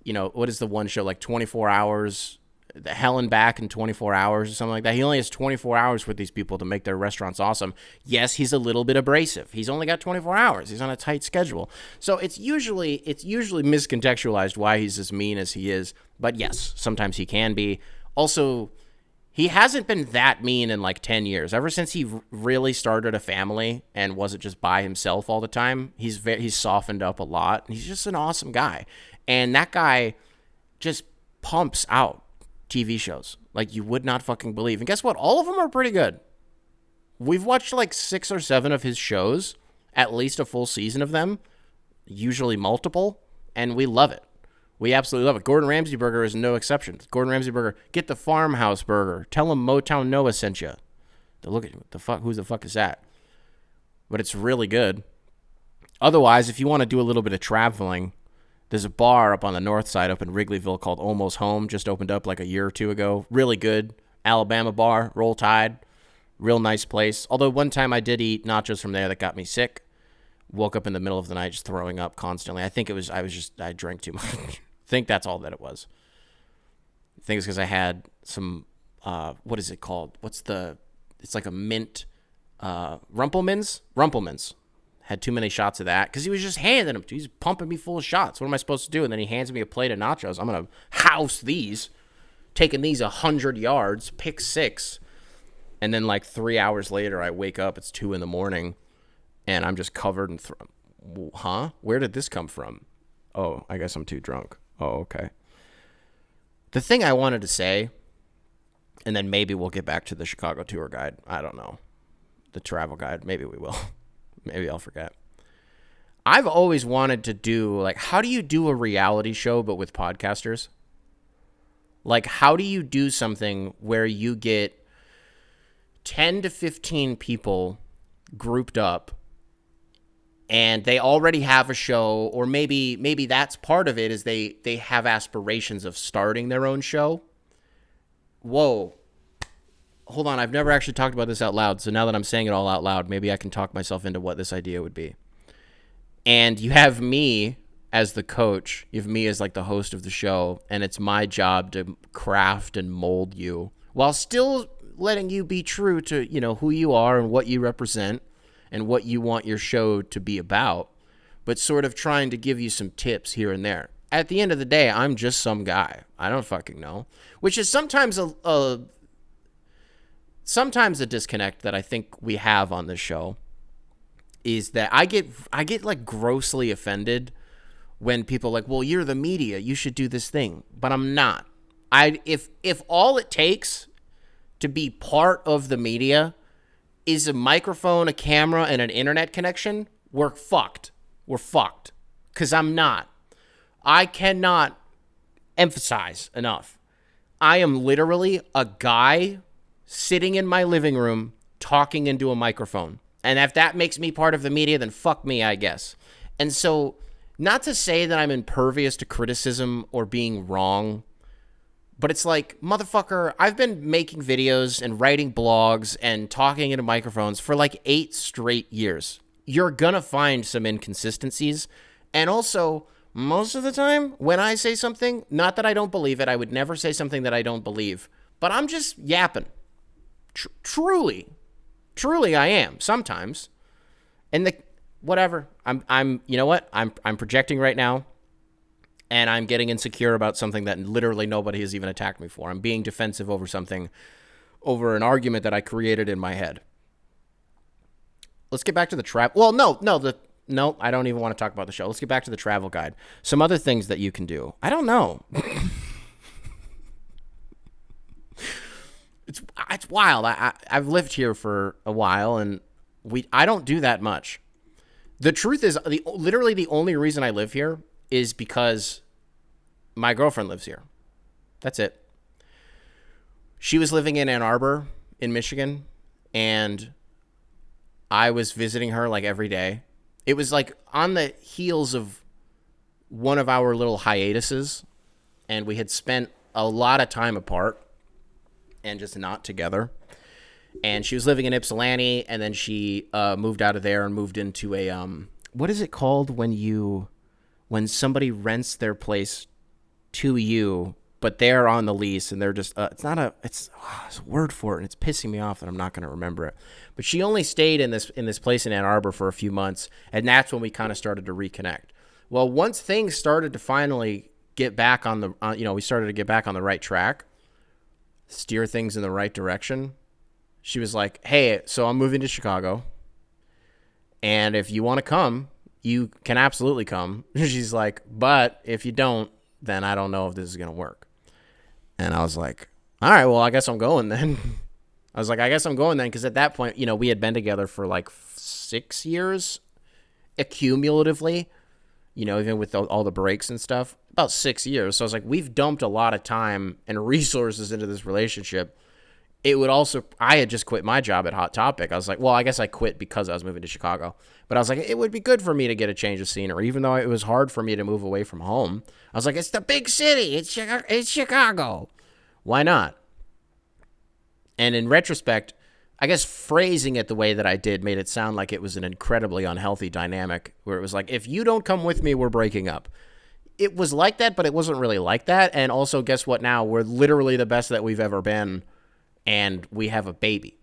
What is the one show, like 24 hours, the Hell and Back in 24 hours or something like that? He only has 24 hours with these people to make their restaurants awesome. Yes, he's a little bit abrasive. He's only got 24 hours. He's on a tight schedule. So it's usually miscontextualized why he's as mean as he is. But yes, sometimes he can be. Also, he hasn't been that mean in like 10 years. Ever since he really started a family and wasn't just by himself all the time, he's softened up a lot. He's just an awesome guy. And that guy just pumps out TV shows like you would not fucking believe. And guess what? All of them are pretty good. We've watched like 6 or 7 of his shows, at least a full season of them, usually multiple, and we love it. We absolutely love it. Gordon Ramsay burger is no exception. Gordon Ramsay burger, get the Farmhouse burger. Tell him Motown Noah sent you. To look at what the fuck, who the fuck is that? But it's really good. Otherwise, if you want to do a little bit of traveling, there's a bar up on the north side up in Wrigleyville called Almost Home. Just opened up like a year or 2 ago. Really good. Alabama bar, Roll Tide. Real nice place. Although one time I did eat nachos from there that got me sick. Woke up in the middle of the night just throwing up constantly. I think I drank too much. I think that's all that it was. I think it's because I had some, what is it called? It's like a mint, Rumpelmans. Had too many shots of that because he was just handing them. He's pumping me full of shots. What am I supposed to do? And then he hands me a plate of nachos. I'm going to house these, taking these 100 yards, pick 6. And then like 3 hours later, I wake up. It's 2 a.m. and I'm just covered in huh? Where did this come from? Oh, I guess I'm too drunk. Oh, okay. The thing I wanted to say, and then maybe we'll get back to the Chicago tour guide. I don't know. The travel guide. Maybe we will. Maybe I'll forget. I've always wanted to do, like, how do you do a reality show but with podcasters? Like, how do you do something where you get 10 to 15 people grouped up and they already have a show, or maybe that's part of it is they have aspirations of starting their own show. Whoa. Hold on, I've never actually talked about this out loud, so now that I'm saying it all out loud, maybe I can talk myself into what this idea would be. And you have me as the coach, you have me as like the host of the show, and it's my job to craft and mold you while still letting you be true to, who you are and what you represent and what you want your show to be about, but sort of trying to give you some tips here and there. At the end of the day, I'm just some guy. I don't fucking know, which is sometimes a disconnect that I think we have on this show is that I get like grossly offended when people are like, well, you're the media, you should do this thing. But I'm not. If all it takes to be part of the media is a microphone, a camera, and an internet connection, we're fucked. We're fucked. Because I'm not. I cannot emphasize enough. I am literally a guy sitting in my living room talking into a microphone. And if that makes me part of the media, then fuck me, I guess. And so, not to say that I'm impervious to criticism or being wrong, but it's like, motherfucker, I've been making videos and writing blogs and talking into microphones for like 8 straight years. You're gonna find some inconsistencies. And also, most of the time, when I say something, not that I don't believe it, I would never say something that I don't believe, but I'm just yapping. Truly I am sometimes. And whatever. I'm you know what? I'm projecting right now. And I'm getting insecure about something that literally nobody has even attacked me for. I'm being defensive over something, over an argument that I created in my head. Let's get back to the trap. Well, no, I don't even want to talk about the show. Let's get back to the travel guide. Some other things that you can do. I don't know. It's wild. I've lived here for a while, and I don't do that much. The truth is, literally the only reason I live here is because my girlfriend lives here. That's it. She was living in Ann Arbor in Michigan, and I was visiting her like every day. It was like on the heels of one of our little hiatuses, and we had spent a lot of time apart and just not together. And she was living in Ypsilanti, and then she moved out of there and moved into a what is it called when somebody rents their place to you, but they're on the lease and they're just it's a word for it, and it's pissing me off that I'm not going to remember it. But she only stayed in this place in Ann Arbor for a few months, and that's when we kind of started to reconnect. Well, once things started to finally get back on the we started to get back on the right track, steer things in the right direction. She was like, "Hey, so I'm moving to Chicago, and if you want to come, you can absolutely come." She's like, "But if you don't, then I don't know if this is going to work." And I was like, "All right, well, I guess I'm going then." Because at that point, we had been together for like 6 years, accumulatively, even with all the breaks and stuff, about 6 years. So I was like, we've dumped a lot of time and resources into this relationship. I had just quit my job at Hot Topic. I was like, well, I guess I quit because I was moving to Chicago. But I was like, it would be good for me to get a change of scenery, even though it was hard for me to move away from home. I was like, it's the big city. It's Chicago. Why not? And in retrospect, I guess phrasing it the way that I did made it sound like it was an incredibly unhealthy dynamic, where it was like, if you don't come with me, we're breaking up. It was like that, but it wasn't really like that. And also, guess what now? We're literally the best that we've ever been. And we have a baby,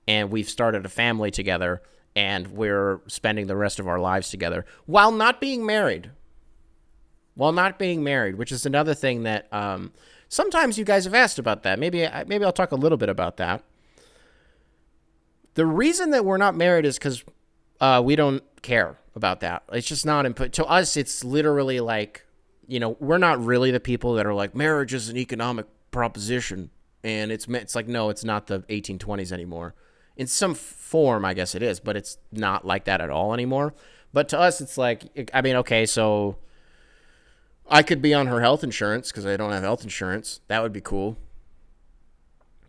and we've started a family together, and we're spending the rest of our lives together while not being married. Which is another thing that sometimes you guys have asked about that. Maybe I'll talk a little bit about that. The reason that we're not married is because we don't care about that. It's just not input to us. It's literally like, we're not really the people that are like, marriage is an economic proposition. And it's like, no, it's not the 1820s anymore. In some form, I guess it is, but it's not like that at all anymore. But to us, it's like, okay, so I could be on her health insurance because I don't have health insurance. That would be cool.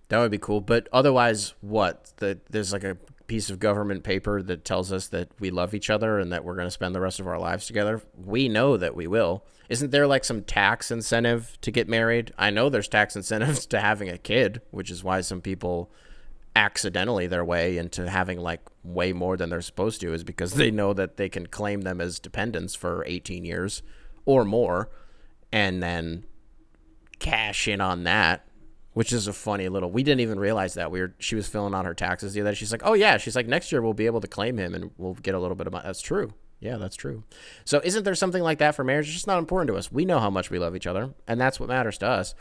But otherwise, what? There's like a piece of government paper that tells us that we love each other and that we're going to spend the rest of our lives together. We know that we will. Isn't there like some tax incentive to get married? I know there's tax incentives to having a kid, which is why some people accidentally their way into having like way more than they're supposed to, is because they know that they can claim them as dependents for 18 years or more and then cash in on that, which is a funny little, we didn't even realize that. She was filling out her taxes the other day. She's like, oh yeah, she's like, next year we'll be able to claim him and we'll get a little bit of money. That's true. Yeah, that's true. So isn't there something like that for marriage? It's just not important to us. We know how much we love each other, and that's what matters to us.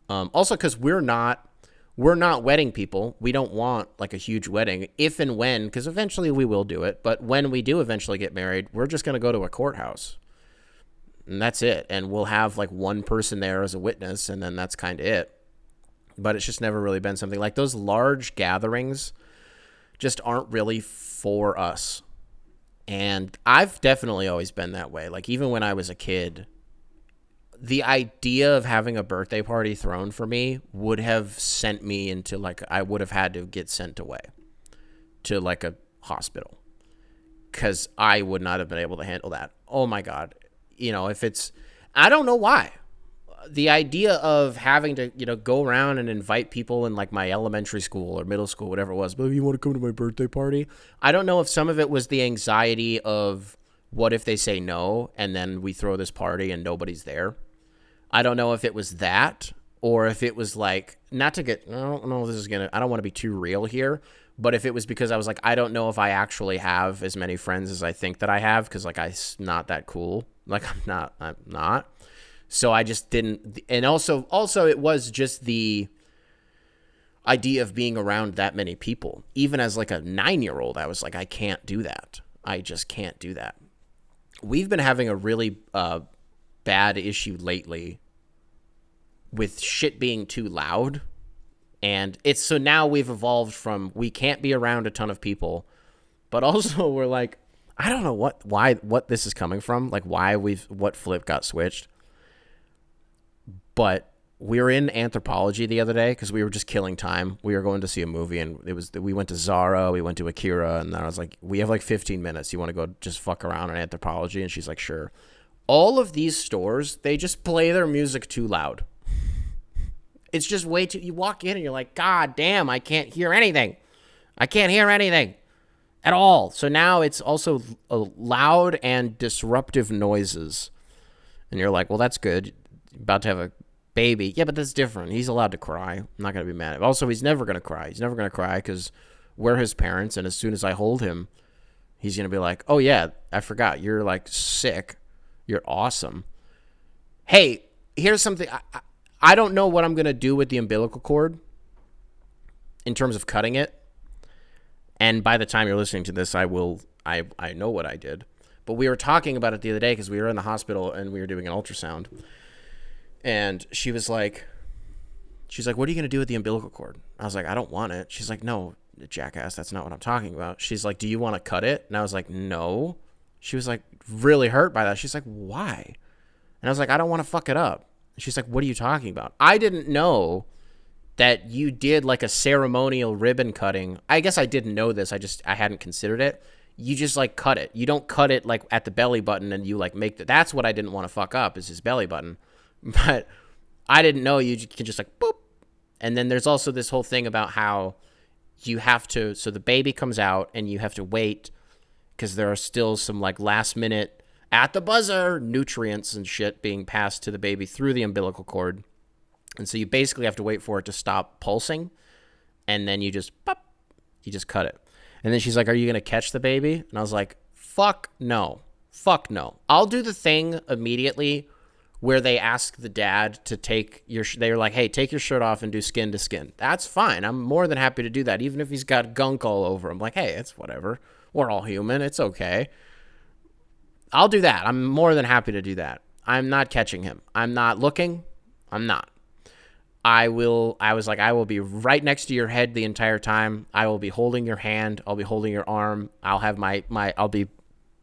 Also, because we're not wedding people. We don't want like a huge wedding if and when, because eventually we will do it. But when we do eventually get married, we're just going to go to a courthouse. and that's it. And we'll have like one person there as a witness, and then that's kind of it. But it's just never really been something like those large gatherings just aren't really for us. And I've definitely always been that way. Like even when I was a kid, the idea of having a birthday party thrown for me would have sent me into like, I would have had to get sent away to like a hospital because I would not have been able to handle that. Oh my God. You know, if it's, I don't know why. The idea of having to, you know, go around and invite people in like my elementary school or middle school, whatever it was, but you want to come to my birthday party? I don't know if some of it was the anxiety of what if they say no and then we throw this party and nobody's there. I don't know if it was that or if it was like, not to get, I don't know if this is going to, I don't want to be too real here, but if it was because I was like, I don't know if I actually have as many friends as I think that I have because like I'm not that cool. Like I'm not. So I just didn't, and also it was just the idea of being around that many people. Even as like a 9-year-old, I was like, I can't do that. I just can't do that. We've been having a really bad issue lately with shit being too loud. And it's, so now we've evolved from, we can't be around a ton of people, but also we're like, I don't know what this is coming from. Like what flip got switched. But we were in Anthropology the other day because we were just killing time. We were going to see a movie, and we went to Zara, we went to Akira, and then I was like, we have like 15 minutes. You want to go just fuck around in Anthropology? And she's like, sure. All of these stores, they just play their music too loud. It's just way too, you walk in and you're like, God damn, I can't hear anything. I can't hear anything at all. So now it's also loud and disruptive noises. And you're like, well, that's good. About to have a baby. Yeah, but that's different. He's allowed to cry. I'm not going to be mad. Also, he's never going to cry. He's never going to cry because we're his parents, and as soon as I hold him, he's going to be like, oh, yeah, I forgot. You're, like, sick. You're awesome. Hey, here's something. I don't know what I'm going to do with the umbilical cord in terms of cutting it. And by the time you're listening to this, I know what I did. But we were talking about it the other day because we were in the hospital, and we were doing an ultrasound. And she's like, what are you going to do with the umbilical cord? I was like, I don't want it. She's like, no, jackass, that's not what I'm talking about. She's like, do you want to cut it? And I was like, no. She was like really hurt by that. She's like, why? And I was like, I don't want to fuck it up. She's like, what are you talking about? I didn't know that you did like a ceremonial ribbon cutting. I guess I didn't know this. I hadn't considered it. You just like cut it. You don't cut it like at the belly button and you like make that's what I didn't want to fuck up is his belly button. But I didn't know you can just like boop. And then there's also this whole thing about how you have to, so the baby comes out and you have to wait because there are still some like last minute at the buzzer nutrients and shit being passed to the baby through the umbilical cord. And so you basically have to wait for it to stop pulsing. And then you just cut it. And then she's like, are you going to catch the baby? And I was like, fuck no. I'll do the thing immediately where they ask the dad to take they're like, hey, take your shirt off and do skin to skin. That's fine. I'm more than happy to do that. Even if he's got gunk all over him. Like, hey, it's whatever. We're all human. It's okay. I'll do that. I'm more than happy to do that. I'm not catching him. I'm not looking. I'm not. I will be right next to your head the entire time. I will be holding your hand. I'll be holding your arm. I'll have I'll be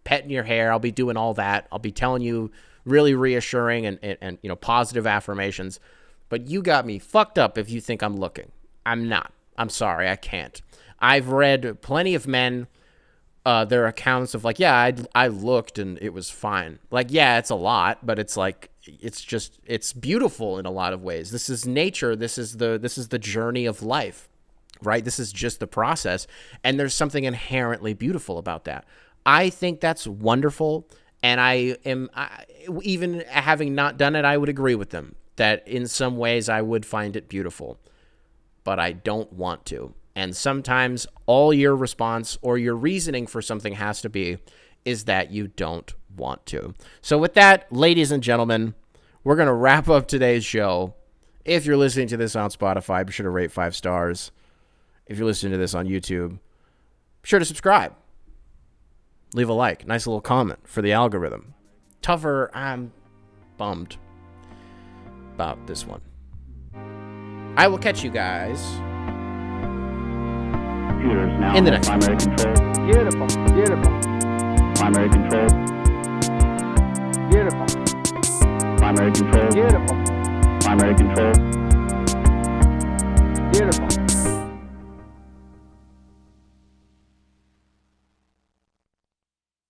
petting your hair. I'll be doing all that. I'll be telling you really reassuring and you know, positive affirmations. But you got me fucked up if you think I'm looking. I'm not. I'm sorry. I can't. I've read plenty of men, their accounts of like, yeah, I looked and it was fine. Like, yeah, it's a lot, but it's like, it's beautiful in a lot of ways. This is nature. This is the journey of life, right? This is just the process. And there's something inherently beautiful about that. I think that's wonderful. And even having not done it, I would agree with them that in some ways I would find it beautiful, but I don't want to. And sometimes all your response or your reasoning for something has to be is that you don't want to. So with that, ladies and gentlemen, we're going to wrap up today's show. If you're listening to this on Spotify, be sure to rate 5 stars. If you're listening to this on YouTube, be sure to subscribe. Leave a like. Nice little comment for the algorithm. Tougher, bummed about this one. I will catch you guys
Computers now
in the
have
next
primary control.
Beautiful, beautiful,
Primary control.
beautiful,
Primary control.
beautiful.
Primary control.